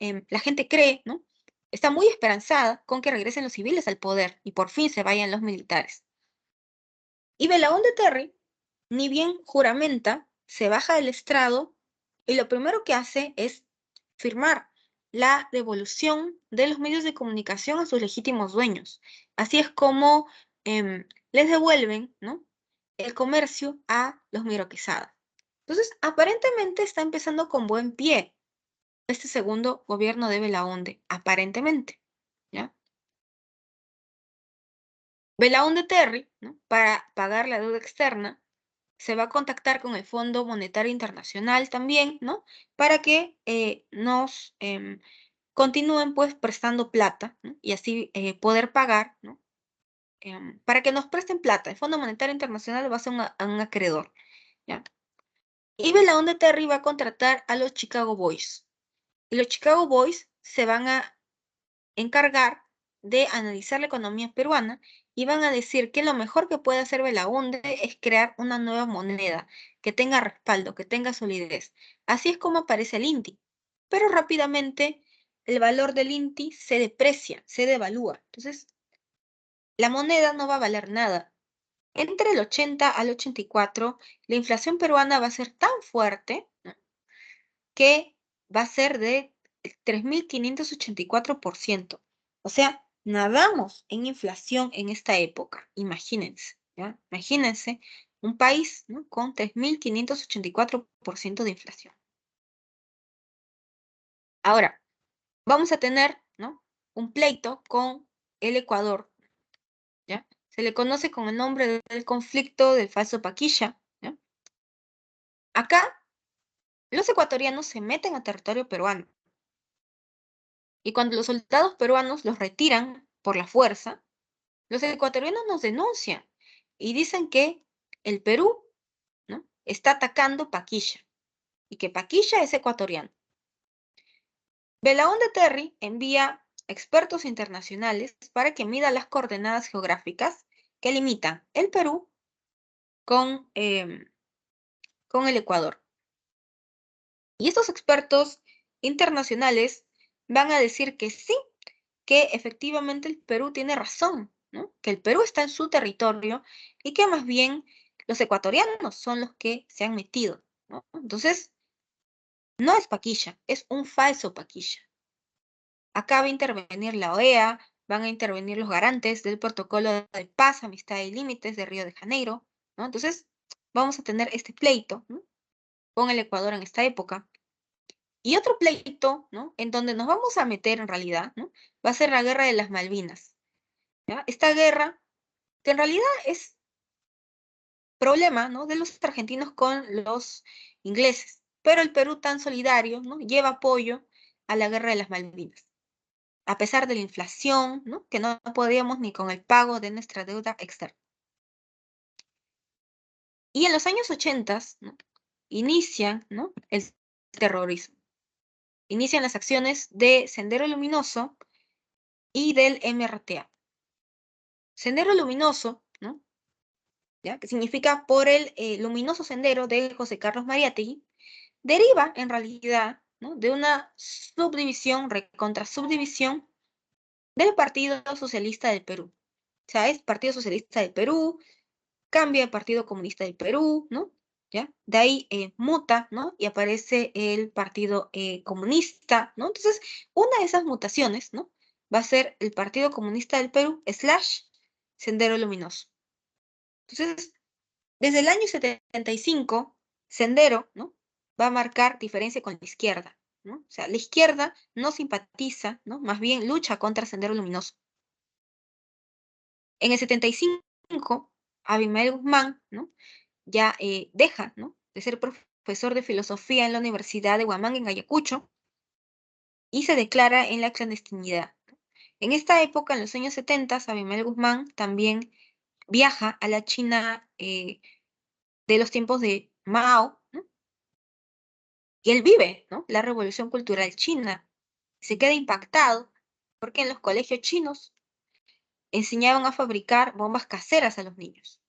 La gente cree, ¿no?, está muy esperanzada con que regresen los civiles al poder y por fin se vayan los militares. Y Belaúnde Terry, ni bien juramenta, se baja del estrado y lo primero que hace es firmar la devolución de los medios de comunicación a sus legítimos dueños. Así es como les devuelven, ¿no?, el comercio a los Miro Quesada. Entonces, aparentemente está empezando con buen pie este segundo gobierno de Belaúnde, aparentemente, ¿ya? Belaúnde Terry, ¿no?, para pagar la deuda externa, se va a contactar con el Fondo Monetario Internacional también, ¿no?, para que nos continúen pues prestando plata, ¿no?, y así poder pagar, ¿no?, para que nos presten plata. El Fondo Monetario Internacional va a ser un acreedor, ¿ya? Y Belaúnde Terry va a contratar a los Chicago Boys. Y los Chicago Boys se van a encargar de analizar la economía peruana y van a decir que lo mejor que puede hacer Belaúnde es crear una nueva moneda que tenga respaldo, que tenga solidez. Así es como aparece el INTI. Pero rápidamente el valor del INTI se deprecia, se devalúa. Entonces, la moneda no va a valer nada. Entre el 80 al 84, la inflación peruana va a ser tan fuerte, ¿no?, que va a ser de 3.584%. O sea, nadamos en inflación en esta época, imagínense, ¿ya? Imagínense un país, ¿no?, con 3.584% de inflación. Ahora, vamos a tener, ¿no?, un pleito con el Ecuador, ¿ya? Se le conoce con el nombre del conflicto del falso Paquilla, ¿ya? Acá, los ecuatorianos se meten a territorio peruano. Y cuando los soldados peruanos los retiran por la fuerza, los ecuatorianos nos denuncian y dicen que el Perú, ¿no?, está atacando Paquilla y que Paquilla es ecuatoriano. Belaúnde Terry envía expertos internacionales para que mida las coordenadas geográficas que limitan el Perú con, con el Ecuador. Y estos expertos internacionales van a decir que sí, que efectivamente el Perú tiene razón, ¿no?, que el Perú está en su territorio y que más bien los ecuatorianos son los que se han metido, ¿no? Entonces, no es Paquilla, es un falso Paquilla. Acá va a intervenir la OEA, van a intervenir los garantes del Protocolo de Paz, Amistad y Límites de Río de Janeiro, ¿no? Entonces, vamos a tener este pleito, ¿no?, con el Ecuador en esta época. Y otro pleito, ¿no?, en donde nos vamos a meter en realidad, ¿no?, va a ser la Guerra de las Malvinas, ¿ya? Esta guerra, que en realidad es problema, ¿no?, de los argentinos con los ingleses, pero el Perú tan solidario, ¿no?, lleva apoyo a la Guerra de las Malvinas, a pesar de la inflación, ¿no?, que no podíamos ni con el pago de nuestra deuda externa. Y en los años 80, ¿no?, inicia, ¿no?, el terrorismo. inician las acciones de Sendero Luminoso y del MRTA. Sendero Luminoso, ¿no? ¿Ya? Que significa por el luminoso sendero de José Carlos Mariátegui, deriva en realidad, ¿no?, de una subdivisión, recontra subdivisión del Partido Socialista del Perú. O sea, es Partido Socialista del Perú, cambia el Partido Comunista del Perú, ¿no? ¿Ya? De ahí muta, ¿no? Y aparece el Partido Comunista, ¿no? Entonces, una de esas mutaciones, ¿no?, va a ser el Partido Comunista del Perú / Sendero Luminoso. Entonces, desde el año 75, Sendero, ¿no?, va a marcar diferencia con la izquierda, ¿no? O sea, la izquierda no simpatiza, ¿no?, más bien lucha contra Sendero Luminoso. En el 75, Abimael Guzmán, ¿no?, ya deja, ¿no?, de ser profesor de filosofía en la Universidad de Huamanga en Ayacucho y se declara en la clandestinidad. En esta época, en los años 70, Abimael Guzmán también viaja a la China de los tiempos de Mao, ¿no?, y él vive, ¿no?, la revolución cultural china. Se queda impactado porque en los colegios chinos enseñaban a fabricar bombas caseras a los niños.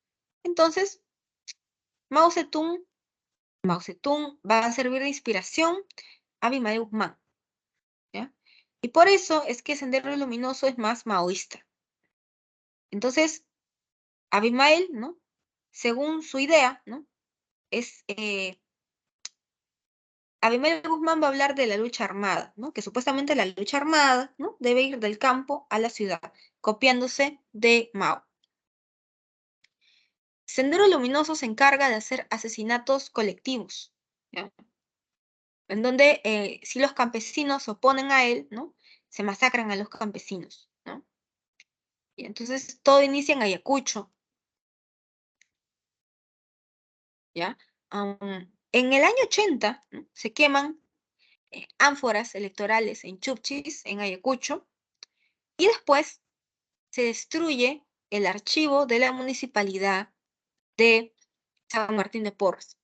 Entonces, Mao Zedong va a servir de inspiración a Abimael Guzmán, ¿ya? Y por eso es que Sendero Luminoso es más maoísta. Entonces, Abimael, ¿no?, según su idea, ¿no?, es Abimael Guzmán va a hablar de la lucha armada, ¿no?, que supuestamente la lucha armada, ¿no?, debe ir del campo a la ciudad, copiándose de Mao. Sendero Luminoso se encarga de hacer asesinatos colectivos, ¿ya?, en donde si los campesinos se oponen a él, ¿no?, se masacran a los campesinos, ¿no? Y entonces todo inicia en Ayacucho, ¿ya? En el año 80, ¿no?, se queman ánforas electorales en Chupchis, en Ayacucho, y después se destruye el archivo de la municipalidad de San Martín de Porres.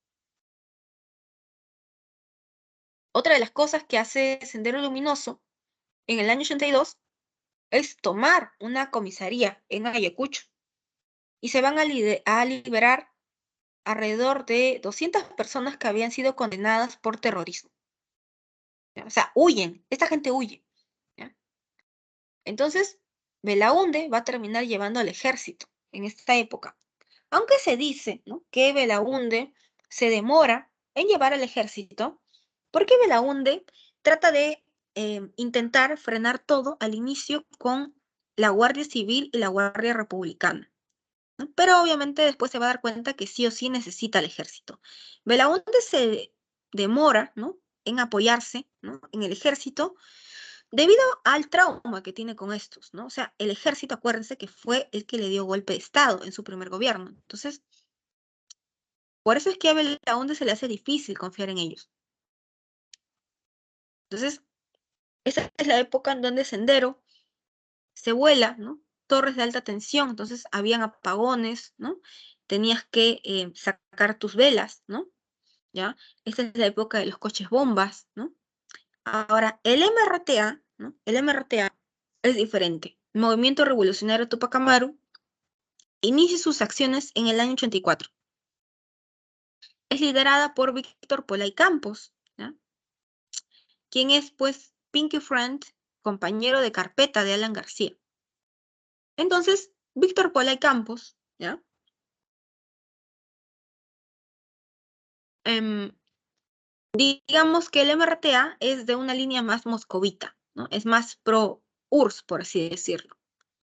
Otra de las cosas que hace Sendero Luminoso en el año 82 es tomar una comisaría en Ayacucho y se van a liberar alrededor de 200 personas que habían sido condenadas por terrorismo, ¿ya? O sea, huyen, esta gente huye, ¿ya? Entonces, Belaúnde va a terminar llevando al ejército en esta época. Aunque se dice, ¿no?, que Belaúnde se demora en llevar al ejército, porque Belaúnde trata de intentar frenar todo al inicio con la Guardia Civil y la Guardia Republicana, ¿no? Pero obviamente después se va a dar cuenta que sí o sí necesita el ejército. Belaúnde se demora, ¿no?, en apoyarse, ¿no?, en el ejército debido al trauma que tiene con estos, ¿no? O sea, el ejército, acuérdense que fue el que le dio golpe de Estado en su primer gobierno. Entonces, por eso es que a Belaúnde se le hace difícil confiar en ellos. Entonces, esa es la época en donde Sendero se vuela, ¿no?, torres de alta tensión, entonces habían apagones, ¿no? Tenías que sacar tus velas, ¿no? ¿Ya? Esta es la época de los coches bombas, ¿no? Ahora, el MRTA, ¿no?, el MRTA es diferente. Movimiento Revolucionario Tupac Amaru inicia sus acciones en el año 84. Es liderada por Víctor Polay Campos, ¿ya?, quien es, pues, Pinky Friend, compañero de carpeta de Alan García. Entonces, Víctor Polay Campos, ¿ya?, digamos que el MRTA es de una línea más moscovita, ¿no? Es más pro URSS, por así decirlo,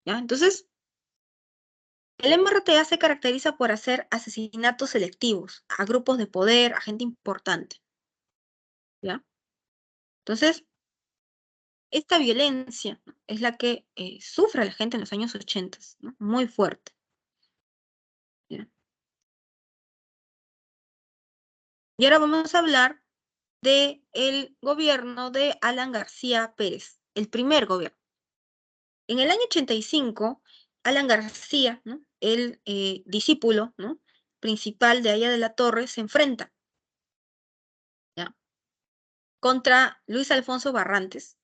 ¿ya? Entonces, el MRTA se caracteriza por hacer asesinatos selectivos a grupos de poder, a gente importante, ¿ya? Entonces, esta violencia, ¿no?, es la que sufre la gente en los años 80, ¿no?, muy fuerte, ¿ya? Y ahora vamos a hablar del gobierno de Alan García Pérez, el primer gobierno. En el año 85, Alan García, ¿no?, el discípulo, ¿no?, principal de Aya de la Torre, se enfrenta, ¿ya?, contra Luis Alfonso Barrantes.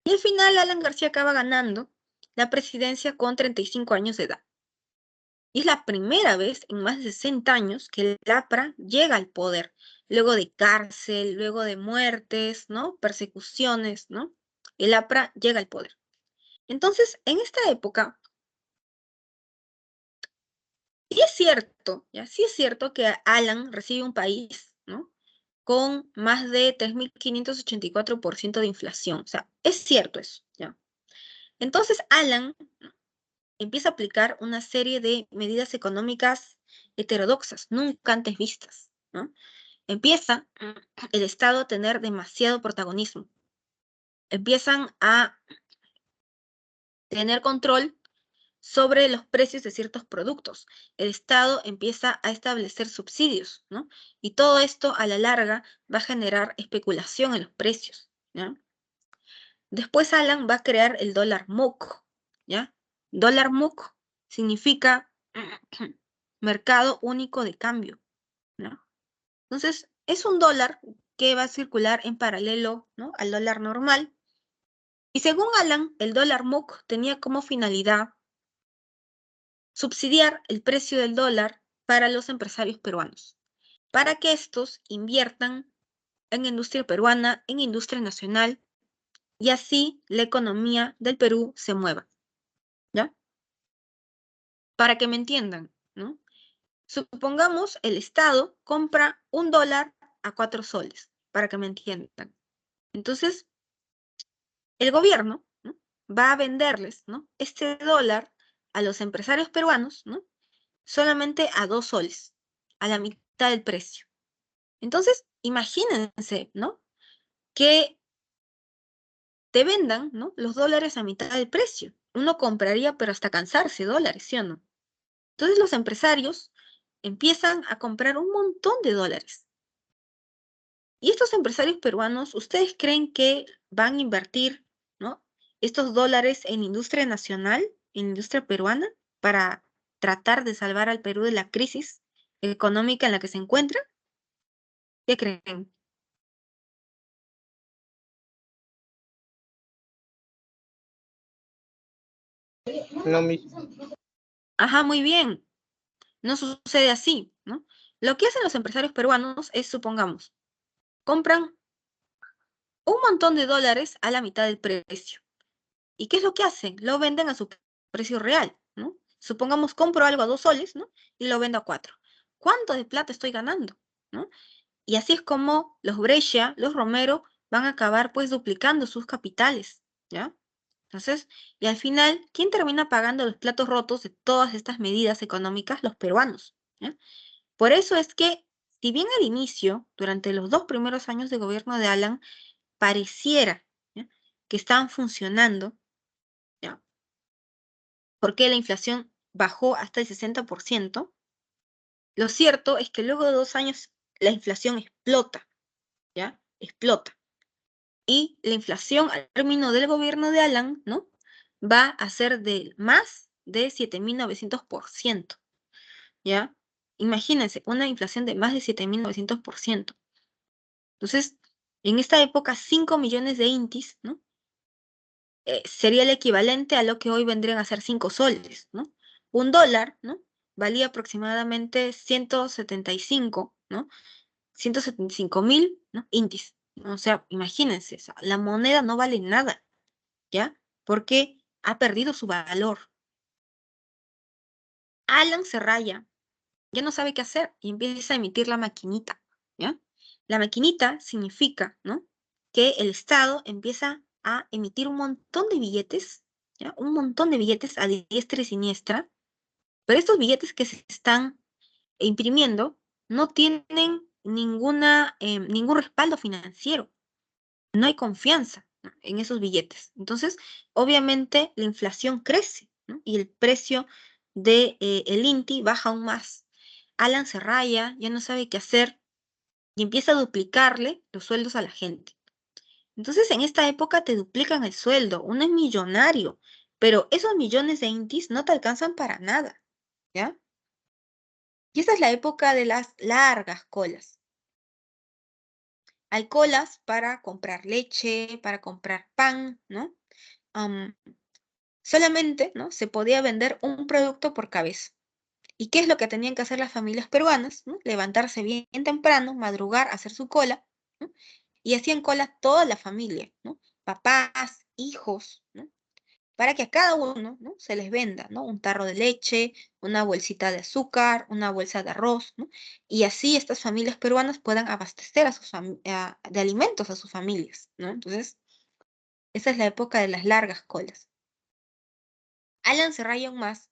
Y al final Alan García acaba ganando la presidencia con 35 años de edad. Y es la primera vez en más de 60 años que el APRA llega al poder, luego de cárcel, luego de muertes, ¿no? Persecuciones, ¿no? El APRA llega al poder. Entonces, en esta época, sí es cierto, ¿ya? Sí es cierto que Alan recibe un país, ¿no? Con más de 3.584% de inflación. O sea, es cierto eso, ¿ya? Entonces, Alan empieza a aplicar una serie de medidas económicas heterodoxas, nunca antes vistas, ¿no? Empieza el Estado a tener demasiado protagonismo. Empiezan a tener control sobre los precios de ciertos productos. El Estado empieza a establecer subsidios, ¿no? Y todo esto a la larga va a generar especulación en los precios, ¿ya? Después Alan va a crear el dólar MUC, ¿ya? Dólar MUC significa mercado único de cambio, ¿no? Entonces, es un dólar que va a circular en paralelo, ¿no? Al dólar normal. Y según Alan, el dólar MUC tenía como finalidad subsidiar el precio del dólar para los empresarios peruanos, para que estos inviertan en industria peruana, en industria nacional, y así la economía del Perú se mueva, ¿ya? Para que me entiendan, ¿no? Supongamos el Estado compra un dólar a 4 soles, para que me entiendan. Entonces, el gobierno, ¿no? Va a venderles, ¿no? Este dólar a los empresarios peruanos, ¿no? Solamente a 2 soles, a la mitad del precio. Entonces, imagínense, ¿no? Que te vendan, ¿no? Los dólares a mitad del precio. Uno compraría, pero hasta cansarse dólares, ¿sí o no? Entonces los empresarios empiezan a comprar un montón de dólares. Y estos empresarios peruanos, ¿ustedes creen que van a invertir, ¿no? Estos dólares en industria nacional, en industria peruana, para tratar de salvar al Perú de la crisis económica en la que se encuentra? ¿Qué creen? Lo mismo. Ajá, muy bien. No sucede así, ¿no? Lo que hacen los empresarios peruanos es, supongamos, compran un montón de dólares a la mitad del precio. ¿Y qué es lo que hacen? Lo venden a su precio real, ¿no? Supongamos compro algo a 2 soles, ¿no? Y lo vendo a 4. ¿Cuánto de plata estoy ganando? ¿No? Y así es como los Brescia, los Romero, van a acabar pues duplicando sus capitales, ¿ya? Entonces, y al final, ¿quién termina pagando los platos rotos de todas estas medidas económicas? Los peruanos, ¿ya? Por eso es que, si bien al inicio, durante los 2 primeros años de gobierno de Alan, pareciera, ¿ya? Que estaban funcionando, ¿ya? Porque la inflación bajó hasta el 60%, lo cierto es que luego de 2 años la inflación explota, ¿ya? Explota. Y la inflación al término del gobierno de Alan, ¿no? Va a ser de más de 7.900%, ¿ya? Imagínense, una inflación de más de 7.900%. Entonces, en esta época, 5 millones de intis, ¿no? Sería el equivalente a lo que hoy vendrían a ser 5 soles, ¿no? Un dólar, ¿no? Valía aproximadamente 175, ¿no? 175.000, ¿no? Intis, ¿no? O sea, imagínense, o sea, la moneda no vale nada, ¿ya? Porque ha perdido su valor. Alan se raya, ya no sabe qué hacer y empieza a emitir la maquinita, ¿ya? La maquinita significa, ¿no? Que el Estado empieza a emitir un montón de billetes, ¿ya? Un montón de billetes a diestra y siniestra, pero estos billetes que se están imprimiendo no tienen ningún respaldo financiero, no hay confianza, ¿no? En esos billetes. Entonces, obviamente, la inflación crece, ¿no? Y el precio de, el INTI baja aún más. Alan se raya, ya no sabe qué hacer y empieza a duplicarle los sueldos a la gente. Entonces, en esta época te duplican el sueldo, uno es millonario, pero esos millones de intis no te alcanzan para nada, ¿ya? Y esa es la época de las largas colas. Hay colas para comprar leche, para comprar pan, ¿no? Solamente, ¿no? Se podía vender un producto por cabeza. ¿Y qué es lo que tenían que hacer las familias peruanas? ¿No? Levantarse bien temprano, madrugar, hacer su cola, ¿no? Y hacían cola toda la familia, ¿no? Papás, hijos, ¿no? Para que a cada uno, ¿no? Se les venda, ¿no? Un tarro de leche, una bolsita de azúcar, una bolsa de arroz, ¿no? Y así estas familias peruanas puedan abastecer de alimentos a sus familias, ¿no? Entonces, esa es la época de las largas colas. Alan se raya aún más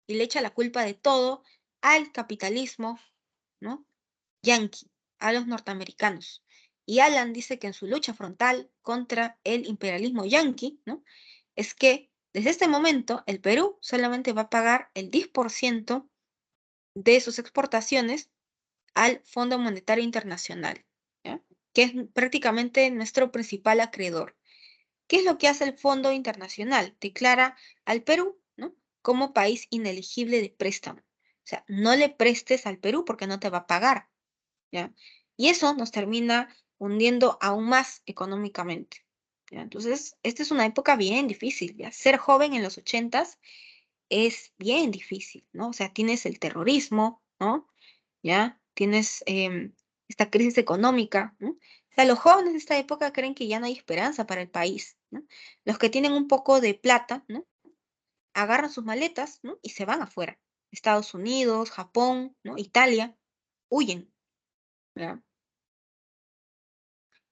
y le echa la culpa de todo al capitalismo, ¿no? Yankee, a los norteamericanos. Y Alan dice que en su lucha frontal contra el imperialismo yanqui, ¿no? Es que desde este momento el Perú solamente va a pagar el 10% de sus exportaciones al Fondo Monetario Internacional, ¿ya? Que es prácticamente nuestro principal acreedor. ¿Qué es lo que hace el Fondo Internacional? Declara al Perú, ¿no? Como país ineligible de préstamo. O sea, no le prestes al Perú porque no te va a pagar, ¿ya? Y eso nos termina hundiendo aún más económicamente, ¿ya? Entonces, esta es una época bien difícil, ¿ya? Ser joven en los 80s es bien difícil, ¿no? O sea, tienes el terrorismo, ¿no? ¿Ya? Tienes esta crisis económica, ¿no? O sea, los jóvenes de esta época creen que ya no hay esperanza para el país, ¿no? Los que tienen un poco de plata, ¿no? Agarran sus maletas, ¿no? Y se van afuera. Estados Unidos, Japón, ¿no? Italia, huyen, ¿ya?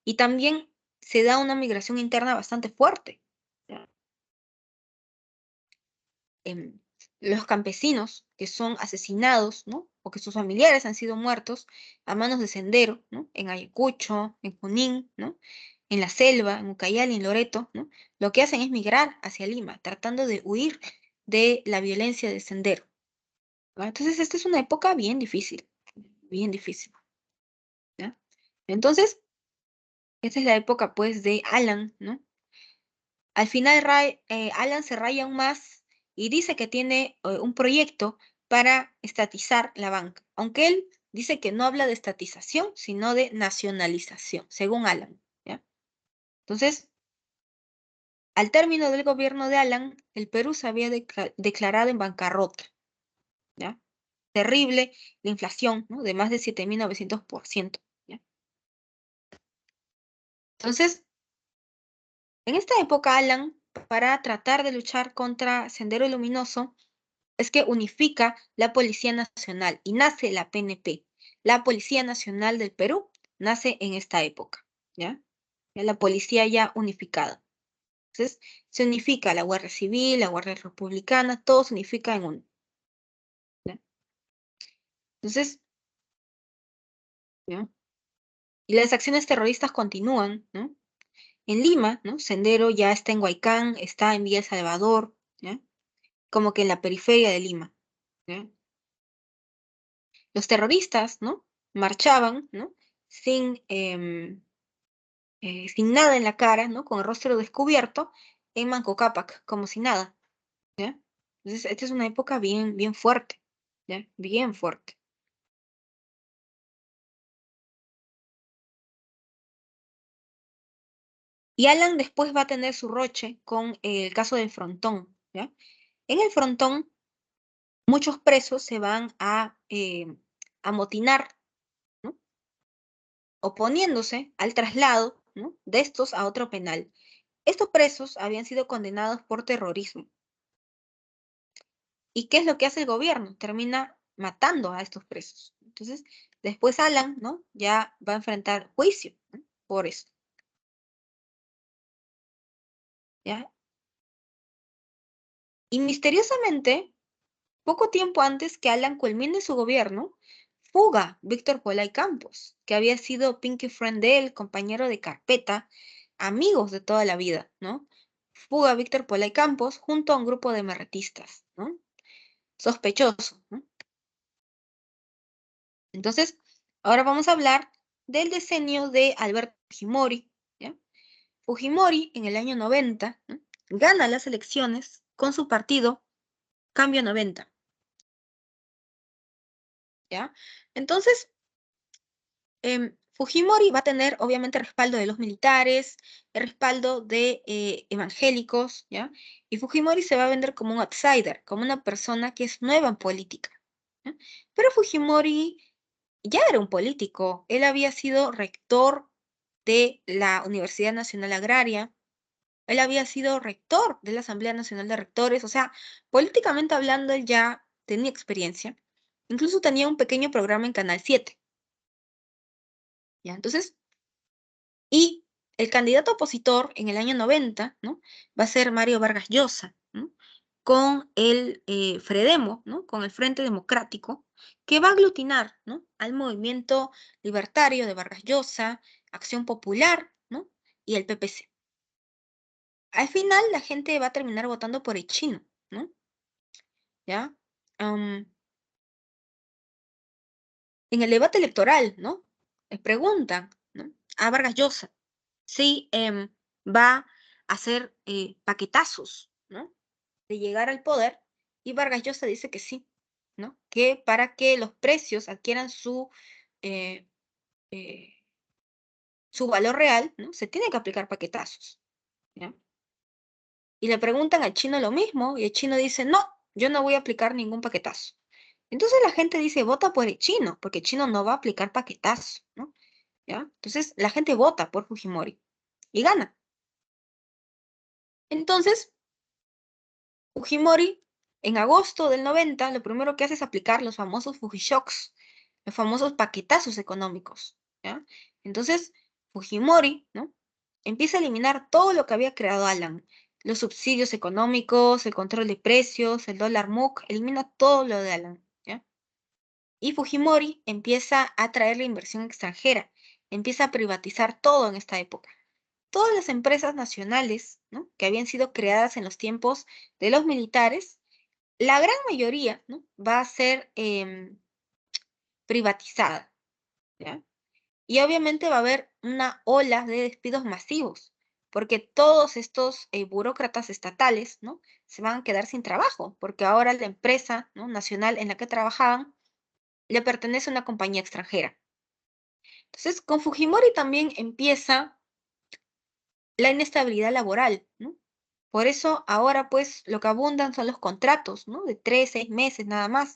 Y también se da una migración interna bastante fuerte, ¿ya? em, los campesinos que son asesinados, ¿no? O que sus familiares han sido muertos a manos de Sendero, ¿no? En Ayacucho, en Junín, ¿no? En la selva, en Ucayali, en Loreto, ¿no? Lo que hacen es migrar hacia Lima, tratando de huir de la violencia de Sendero, ¿no? Entonces, esta es una época bien difícil, ¿ya? Entonces, esta es la época, pues, de Alan, ¿no? Al final, Alan se raya aún más y dice que tiene un proyecto para estatizar la banca, aunque él dice que no habla de estatización, sino de nacionalización, según Alan, ¿ya? Entonces, al término del gobierno de Alan, el Perú se había declarado en bancarrota, ¿ya? Terrible la inflación, ¿no? De más de 7.900%, ¿ya? Entonces, en esta época, Alan, para tratar de luchar contra Sendero Luminoso, es que unifica la Policía Nacional y nace la PNP. La Policía Nacional del Perú nace en esta época, ¿ya? Ya la policía ya unificada. Entonces, se unifica la Guardia Civil, la Guardia Republicana, todo se unifica en uno, ¿ya? Entonces, ¿ya? Y las acciones terroristas continúan, ¿no? En Lima, ¿no? Sendero ya está en Huaycán, está en Villa El Salvador, ¿ya? Como que en la periferia de Lima, ¿ya? Los terroristas, ¿no? Marchaban, ¿no? Sin, sin nada en la cara, ¿no? Con el rostro descubierto, en Manco Cápac, como si nada, ¿ya? Entonces, esta es una época bien fuerte, ¿ya? Bien fuerte. Y Alan después va a tener su roche con el caso del Frontón, ¿ya? En el Frontón, muchos presos se van a amotinar, ¿no? Oponiéndose al traslado, ¿no? De estos a otro penal. Estos presos habían sido condenados por terrorismo. ¿Y qué es lo que hace el gobierno? Termina matando a estos presos. Entonces, después Alan, ¿no? Ya va a enfrentar juicio, ¿no? Por eso, ¿ya? Y misteriosamente, poco tiempo antes que Alan culmine su gobierno, fuga Víctor Polay Campos, que había sido Pinky Friend de él, compañero de carpeta, amigos de toda la vida, ¿no? Fuga Víctor Polay Campos junto a un grupo de merretistas, ¿no? Sospechoso, ¿no? Entonces, ahora vamos a hablar del decenio de Alberto Fujimori, ¿ya? Fujimori en el año 90, ¿no? Gana las elecciones con su partido Cambio 90, ¿ya? Entonces, Fujimori va a tener, obviamente, el respaldo de los militares, el respaldo de evangélicos, ¿ya? Y Fujimori se va a vender como un outsider, como una persona que es nueva en política, ¿ya? Pero Fujimori ya era un político. Él había sido rector de la Universidad Nacional Agraria. Él había sido rector de la Asamblea Nacional de Rectores. O sea, políticamente hablando, él ya tenía experiencia. Incluso tenía un pequeño programa en Canal 7. ¿Ya? Entonces, y el candidato opositor en el año 90, ¿no? Va a ser Mario Vargas Llosa, ¿no? Con el Fredemo, ¿no? Con el Frente Democrático, que va a aglutinar, ¿no? Al movimiento libertario de Vargas Llosa, Acción Popular, ¿no? Y el PPC. Al final, la gente va a terminar votando por el chino, ¿no? ¿Ya? En el debate electoral, ¿no? Le preguntan, ¿no? A Vargas Llosa si va a hacer paquetazos, ¿no? De llegar al poder, y Vargas Llosa dice que sí, ¿no? Que para que los precios adquieran eh, eh, su valor real, ¿no? Se tiene que aplicar paquetazos, ¿ya? Y le preguntan al chino lo mismo, y el chino dice, no, yo no voy a aplicar ningún paquetazo. Entonces la gente dice, vota por el chino, porque el chino no va a aplicar paquetazo, ¿no? ¿Ya? Entonces la gente vota por Fujimori y gana. Entonces, Fujimori, en agosto del 90, lo primero que hace es aplicar los famosos Fujishocks, los famosos paquetazos económicos, ¿ya? Entonces, Fujimori, ¿no? Empieza a eliminar todo lo que había creado Alan, los subsidios económicos, el control de precios, el dólar MOOC, elimina todo lo de Alan, ¿ya? Y Fujimori empieza a traer la inversión extranjera, empieza a privatizar todo en esta época. Todas las empresas nacionales, ¿no? Que habían sido creadas en los tiempos de los militares, la gran mayoría, ¿no? Va a ser privatizada, ¿ya? Y obviamente va a haber una ola de despidos masivos, porque todos estos burócratas estatales, ¿no? Se van a quedar sin trabajo, porque ahora la empresa, ¿no? nacional en la que trabajaban le pertenece a una compañía extranjera. Entonces, con Fujimori también empieza la inestabilidad laboral, ¿no? Por eso ahora pues lo que abundan son los contratos, ¿no? De 3, 6 meses nada más.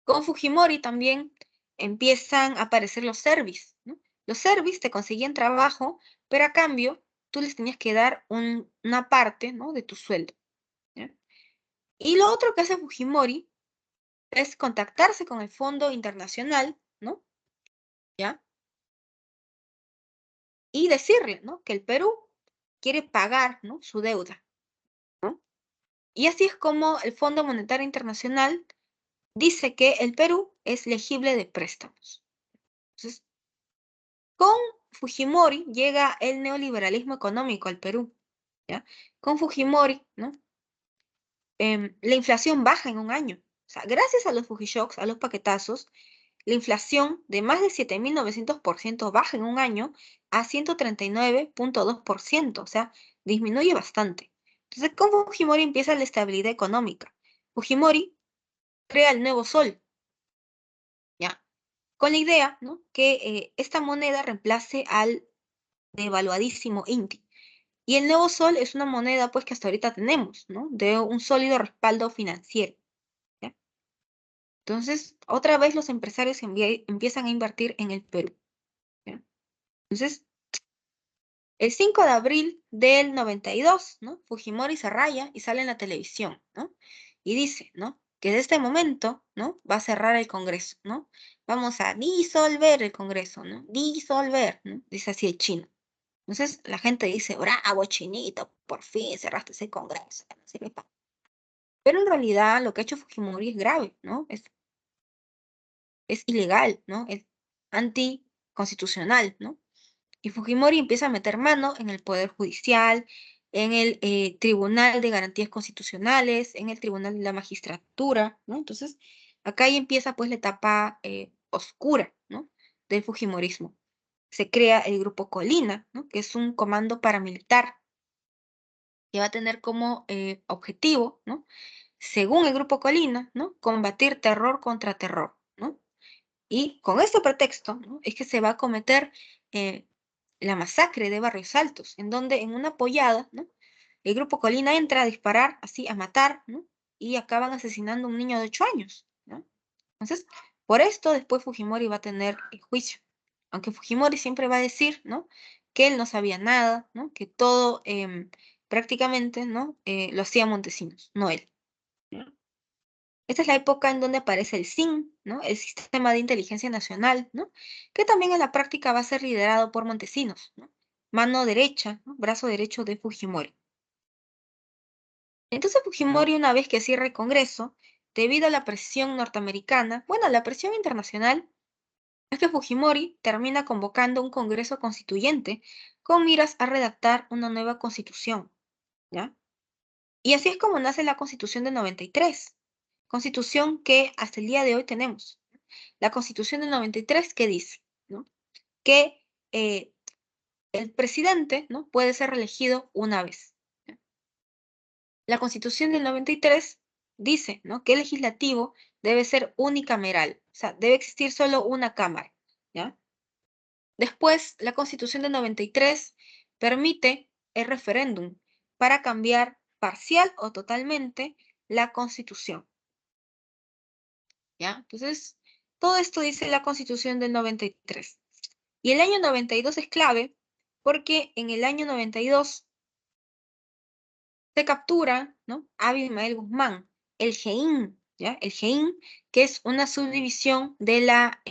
Con Fujimori también empiezan a aparecer los service, ¿no? Los service te conseguían trabajo, pero a cambio tú les tenías que dar una parte, ¿no? De tu sueldo, ¿ya? Y lo otro que hace Fujimori es contactarse con el Fondo Internacional, ¿no? ¿Ya? Y decirle, ¿no? Que el Perú quiere pagar, ¿no? Su deuda, ¿no? Y así es como el Fondo Monetario Internacional dice que el Perú es legible de préstamos. Entonces, con Fujimori llega el neoliberalismo económico al Perú, ¿ya? Con Fujimori, ¿no? La inflación baja en un año. O sea, gracias a los Fujishocks, a los paquetazos, la inflación de más de 7.900% baja en un año a 139.2%. O sea, disminuye bastante. Entonces, con Fujimori empieza la estabilidad económica. Fujimori crea el nuevo sol, ¿ya? Con la idea, ¿no? que esta moneda reemplace al devaluadísimo INTI. Y el nuevo sol es una moneda pues que hasta ahorita tenemos, ¿no? De un sólido respaldo financiero, ¿ya? Entonces, otra vez los empresarios empiezan a invertir en el Perú, ¿ya? Entonces, el 5 de abril del 92, ¿no? Fujimori se raya y sale en la televisión, ¿no? Y dice, ¿no? Que de este momento, ¿no? Va a cerrar el Congreso, ¿no? Vamos a disolver el Congreso, ¿no? Disolver, ¿no? Dice así el chino. Entonces la gente dice, bravo, chinito, por fin cerraste ese Congreso. No sirve Pero en realidad lo que ha hecho Fujimori es grave, ¿no? Es ilegal, ¿no? Es anticonstitucional, ¿no? Y Fujimori empieza a meter mano en el Poder Judicial, en el Tribunal de Garantías Constitucionales, en el Tribunal de la Magistratura, ¿no? Entonces, acá ya empieza pues la etapa oscura, ¿no? Del Fujimorismo. Se crea el Grupo Colina, ¿no? Que es un comando paramilitar que va a tener como objetivo, ¿no? Según el Grupo Colina, ¿no? Combatir terror contra terror, ¿no? Y con este pretexto, ¿no?, es que se va a cometer la masacre de Barrios Altos, en donde en una pollada, ¿no?, el grupo Colina entra a disparar, así, a matar, ¿no?, y acaban asesinando a un niño de 8 años, ¿no? Entonces, por esto después Fujimori va a tener el juicio. Aunque Fujimori siempre va a decir, ¿no?, que él no sabía nada, ¿no?, que todo prácticamente, ¿no?, lo hacía Montesinos, no él, ¿no? Esta es la época en donde aparece el SIN, ¿no?, el Sistema de Inteligencia Nacional, ¿no?, que también en la práctica va a ser liderado por Montesinos, ¿no?, mano derecha, ¿no?, brazo derecho de Fujimori. Entonces Fujimori, una vez que cierra el Congreso, debido a la presión norteamericana, bueno, la presión internacional, es que Fujimori termina convocando un Congreso Constituyente con miras a redactar una nueva constitución, ¿ya? Y así es como nace la Constitución del 93, constitución que hasta el día de hoy tenemos. La Constitución del 93, ¿qué dice? ¿No? Que el presidente, ¿no?, puede ser reelegido una vez. ¿Ya? La Constitución del 93 dice, ¿no?, que el legislativo debe ser unicameral, o sea, debe existir solo una cámara, ¿ya? Después, la Constitución del 93 permite el referéndum para cambiar parcial o totalmente la Constitución, ¿ya? Entonces, todo esto dice la Constitución del 93. Y el año 92 es clave porque en el año 92 se captura, ¿no?, a Abimael Guzmán, el GEIN, ¿ya? El GEIN, que es una subdivisión de la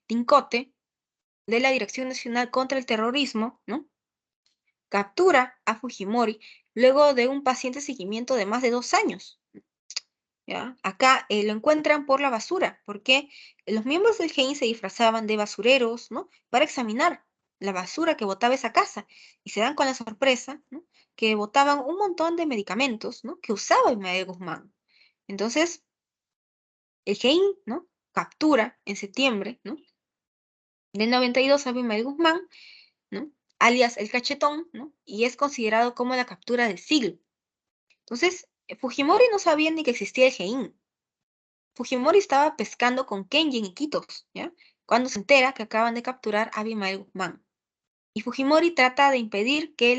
DINCOTE, de la Dirección Nacional contra el Terrorismo, ¿no?, captura a Fujimori luego de un paciente seguimiento de más de 2 años, ¿ya? Acá lo encuentran por la basura, porque los miembros del GEIN se disfrazaban de basureros, ¿no?, para examinar la basura que botaba esa casa, y se dan con la sorpresa, ¿no?, que botaban un montón de medicamentos, ¿no?, que usaba Ismael Guzmán. Entonces, el GEIN, ¿no?, captura en septiembre, ¿no?, del 92 a Ismael Guzmán, ¿no?, alias el Cachetón, ¿no?, y es considerado como la captura del siglo. Entonces, Fujimori no sabía ni que existía el GEIN. Fujimori estaba pescando con Kenji en Iquitos, ¿ya?, cuando se entera que acaban de capturar a Abimael Guzmán. Y Fujimori trata de impedir que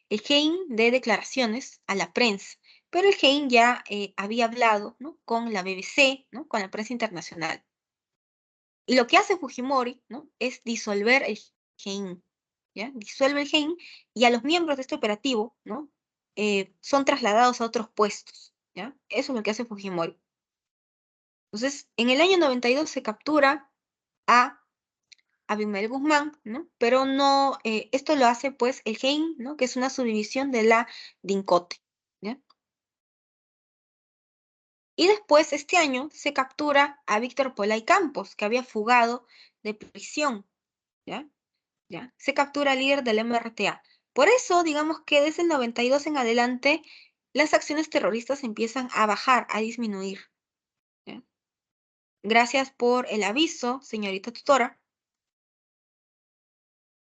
el GEIN dé declaraciones a la prensa, pero el GEIN ya había hablado, ¿no?, con la BBC, ¿no?, con la prensa internacional. Y lo que hace Fujimori, ¿no?, es disolver el GEIN, ¿ya? Disuelve el GEIN y a los miembros de este operativo, ¿no?, son trasladados a otros puestos, ¿ya? Eso es lo que hace Fujimori. Entonces, en el año 92 se captura a Abimael Guzmán, ¿no?, pero no, esto lo hace pues el GEIN, ¿no?, que es una subdivisión de la DINCOTE, ¿ya? Y después, este año, se captura a Víctor Polay Campos, que había fugado de prisión, ¿ya? ¿Ya? Se captura al líder del MRTA. Por eso, digamos que desde el 92 en adelante, las acciones terroristas empiezan a bajar, a disminuir, ¿ya? Gracias por el aviso, señorita tutora.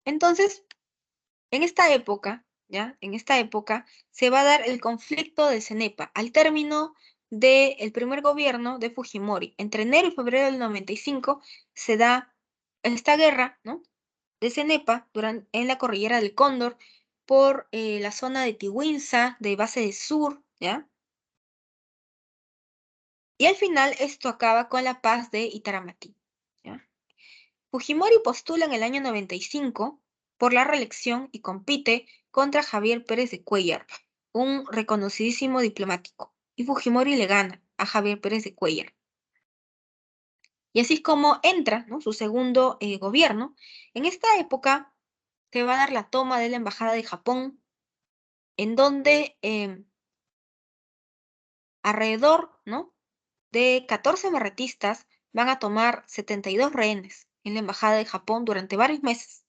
Entonces, en esta época, ¿ya?, en esta época se va a dar el conflicto de CENEPA, al término del primer gobierno de Fujimori. Entre enero y febrero del 95 se da esta guerra, ¿no?, de CENEPA en la cordillera del Cóndor, por la zona de Tihuinza, de Base del Sur, ¿ya? Y al final esto acaba con la paz de Itaramati, ¿ya? Fujimori postula en el año 95 por la reelección y compite contra Javier Pérez de Cuéllar, un reconocidísimo diplomático, y Fujimori le gana a Javier Pérez de Cuéllar. Y así es como entra, ¿no?, su segundo gobierno. En esta época se va a dar la toma de la Embajada de Japón, en donde alrededor, ¿no?, de 14 marretistas van a tomar 72 rehenes en la Embajada de Japón durante varios meses.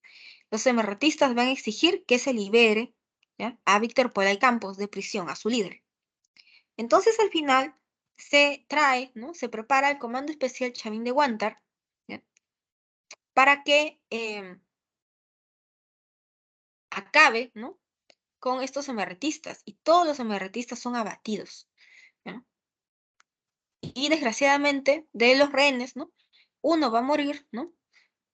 Los emerretistas van a exigir que se libere, ¿ya?, a Víctor Polay Campos de prisión, a su líder. Entonces, al final, se trae, ¿no?, se prepara el Comando Especial Chavín de Huántar, ¿ya?, para que acabe, ¿no?, con estos emerretistas, y todos los emerretistas son abatidos, ¿ya? Y desgraciadamente, de los rehenes, ¿no?, uno va a morir, ¿no?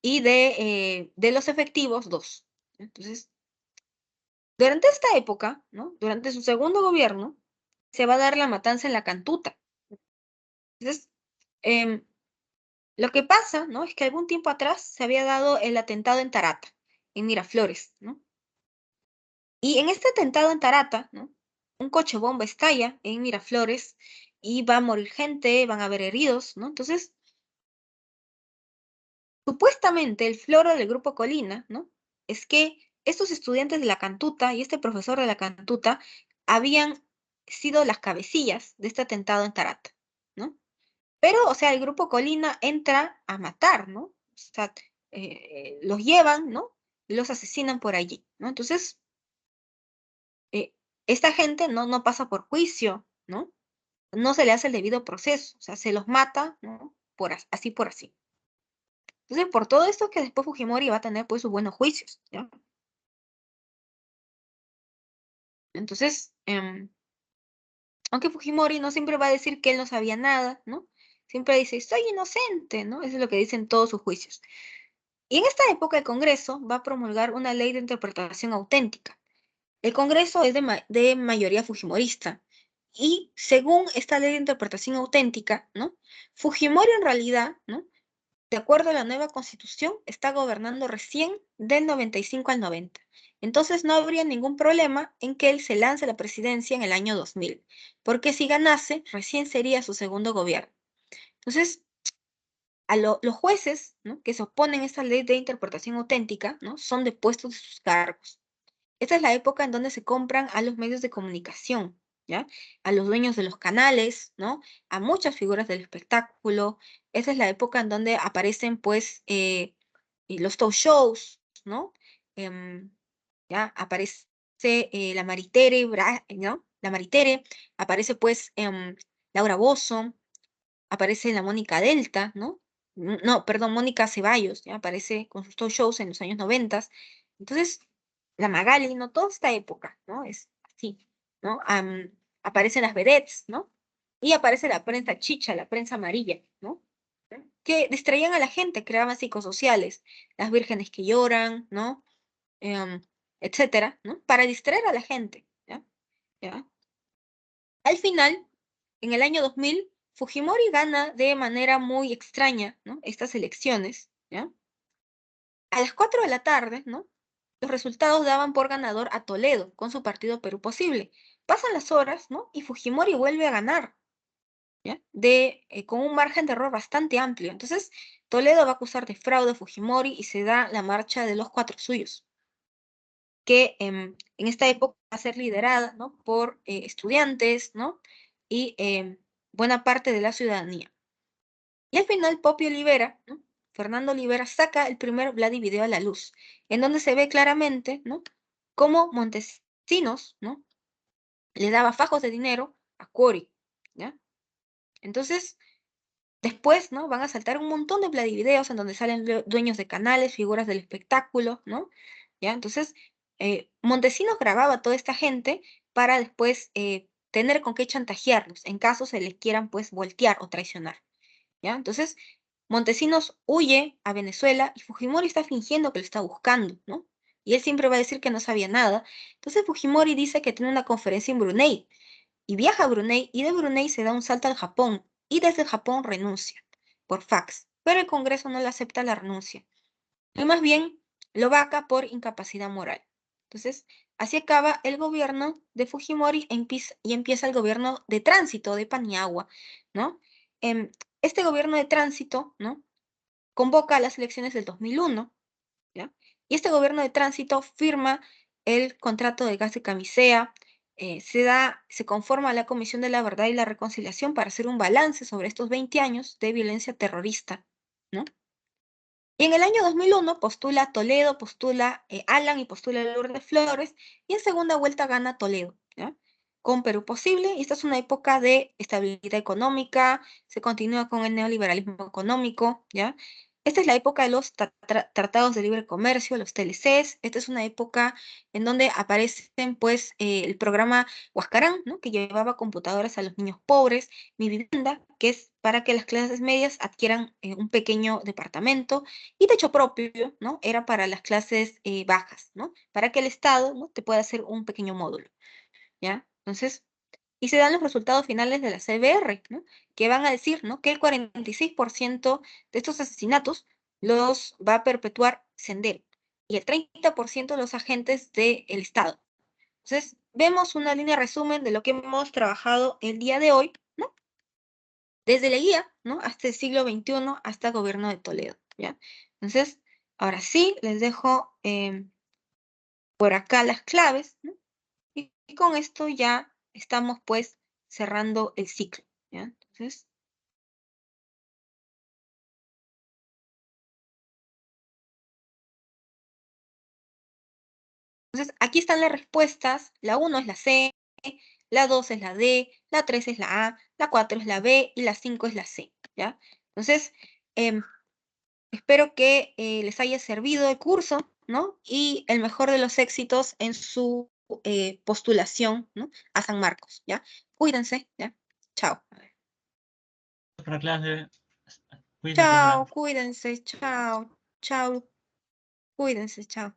Y de los efectivos, 2. Entonces, durante esta época, ¿no? Durante su segundo gobierno, se va a dar la matanza en la Cantuta. Entonces, em, lo que pasa, ¿no? Es que algún tiempo atrás se había dado el atentado en Tarata, en Miraflores, ¿no? Y en este atentado en Tarata, ¿no? Un coche bomba estalla en Miraflores y va a morir gente, van a haber heridos, ¿no? Entonces, supuestamente el floro del grupo Colina, ¿no? Es que estos estudiantes de la Cantuta y este profesor de la Cantuta habían sido las cabecillas de este atentado en Tarata, ¿no? Pero, o sea, el grupo Colina entra a matar, ¿no? O sea, los llevan, ¿no? Y los asesinan por allí, ¿no? Entonces, eh, esta gente no pasa por juicio, ¿no? No se le hace el debido proceso, o sea, se los mata, ¿no? Así por así. Entonces, por todo esto que después Fujimori va a tener, pues, sus buenos juicios, ¿ya? Entonces, aunque Fujimori no siempre va a decir que él no sabía nada, ¿no? Siempre dice, soy inocente, ¿no? Eso es lo que dicen todos sus juicios. Y en esta época el Congreso va a promulgar una ley de interpretación auténtica. El Congreso es de mayoría fujimorista. Y según esta ley de interpretación auténtica, ¿no? Fujimori en realidad, ¿no? De acuerdo a la nueva constitución, está gobernando recién del 95 al 90. Entonces no habría ningún problema en que él se lance a la presidencia en el año 2000, porque si ganase, recién sería su segundo gobierno. Entonces, los jueces, ¿no? Que se oponen a esta ley de interpretación auténtica, ¿no? Son depuestos de sus cargos. Esta es la época en donde se compran a los medios de comunicación, ¿ya? A los dueños de los canales, ¿no? A muchas figuras del espectáculo. Esa es la época en donde aparecen, pues, y los talk shows, ¿no? Em, ¿Ya? Aparece la Maritere, ¿no? La Maritere, aparece, pues, Laura Bozzo, aparece la Mónica Delta, ¿no? No, perdón, Mónica Ceballos, ¿ya? Aparece con sus talk shows en los años 90. Entonces, la Magali, ¿no? Toda esta época, ¿no? Es así, ¿no? Aparecen las vedettes, ¿no? Y aparece la prensa chicha, la prensa amarilla, ¿no? Que distraían a la gente, creaban psicosociales, las vírgenes que lloran, ¿no? Em, etcétera, ¿no? Para distraer a la gente, ¿ya? ¿Ya? Al final, en el año 2000, Fujimori gana de manera muy extraña, ¿no? Estas elecciones, ¿ya? A las 4 de la tarde, ¿no? Los resultados daban por ganador a Toledo con su partido Perú Posible. Pasan las horas, ¿no? Y Fujimori vuelve a ganar, ¿ya? Con un margen de error bastante amplio. Entonces, Toledo va a acusar de fraude a Fujimori y se da la marcha de los cuatro suyos, que en esta época va a ser liderada, ¿no? Por estudiantes, ¿no? Y buena parte de la ciudadanía. Y al final, Poppy Olivera, ¿no? Fernando Olivera saca el primer Vladi video a la luz, en donde se ve claramente, ¿no? Cómo Montesinos, ¿no? Le daba fajos de dinero a Cuori, ¿ya? Entonces, después, ¿no? Van a saltar un montón de Vladi videos en donde salen dueños de canales, figuras del espectáculo, ¿no? ¿Ya? Entonces, Montesinos grababa a toda esta gente para después tener con qué chantajearlos en caso se les quieran, pues, voltear o traicionar, ¿ya? Entonces, Montesinos huye a Venezuela y Fujimori está fingiendo que lo está buscando, ¿no? Y él siempre va a decir que no sabía nada. Entonces Fujimori dice que tiene una conferencia en Brunei y viaja a Brunei y de Brunei se da un salto al Japón y desde el Japón renuncia por fax, pero el Congreso no le acepta la renuncia y más bien lo vaca por incapacidad moral. Entonces, así acaba el gobierno de Fujimori y empieza el gobierno de tránsito de Paniagua, ¿no? Em, este gobierno de tránsito, ¿no? Convoca a las elecciones del 2001, ¿ya? Y este gobierno de tránsito firma el contrato de gas de Camisea, se conforma la Comisión de la Verdad y la Reconciliación para hacer un balance sobre estos 20 años de violencia terrorista, ¿no? Y en el año 2001 postula Toledo, postula Alan y postula Lourdes Flores, y en segunda vuelta gana Toledo, ¿ya? Con Perú Posible, y esta es una época de estabilidad económica, se continúa con el neoliberalismo económico, ¿ya? Esta es la época de los tratados de libre comercio, los TLCs. Esta es una época en donde aparecen, pues, el programa Huascarán, ¿no? Que llevaba computadoras a los niños pobres. Mi vivienda, que es para que las clases medias adquieran un pequeño departamento. Y techo propio, ¿no? Era para las clases bajas, ¿no? Para que el Estado, ¿no? te pueda hacer un pequeño módulo, ¿ya? Entonces, y se dan los resultados finales de la CBR, ¿no? Que van a decir, ¿no? Que el 46% de estos asesinatos los va a perpetuar Sendero y el 30% los agentes del Estado. Entonces, vemos una línea de resumen de lo que hemos trabajado el día de hoy, ¿no? Desde la guía, ¿no? Hasta el siglo XXI, hasta el gobierno de Toledo, ¿ya? Entonces, ahora sí, les dejo por acá las claves, ¿no? Y con esto ya estamos pues cerrando el ciclo, ¿ya? Entonces, aquí están las respuestas. La 1 es la C, la 2 es la D, la 3 es la A, la 4 es la B y la 5 es la C, ¿ya? Entonces, espero que les haya servido el curso, ¿no? Y el mejor de los éxitos en su postulación, ¿no? A San Marcos, ¿ya? Cuídense, ¿ya? Chao. Por la clase. Cuídense, profesora. Chao, cuídense, chao, chao, cuídense, chao.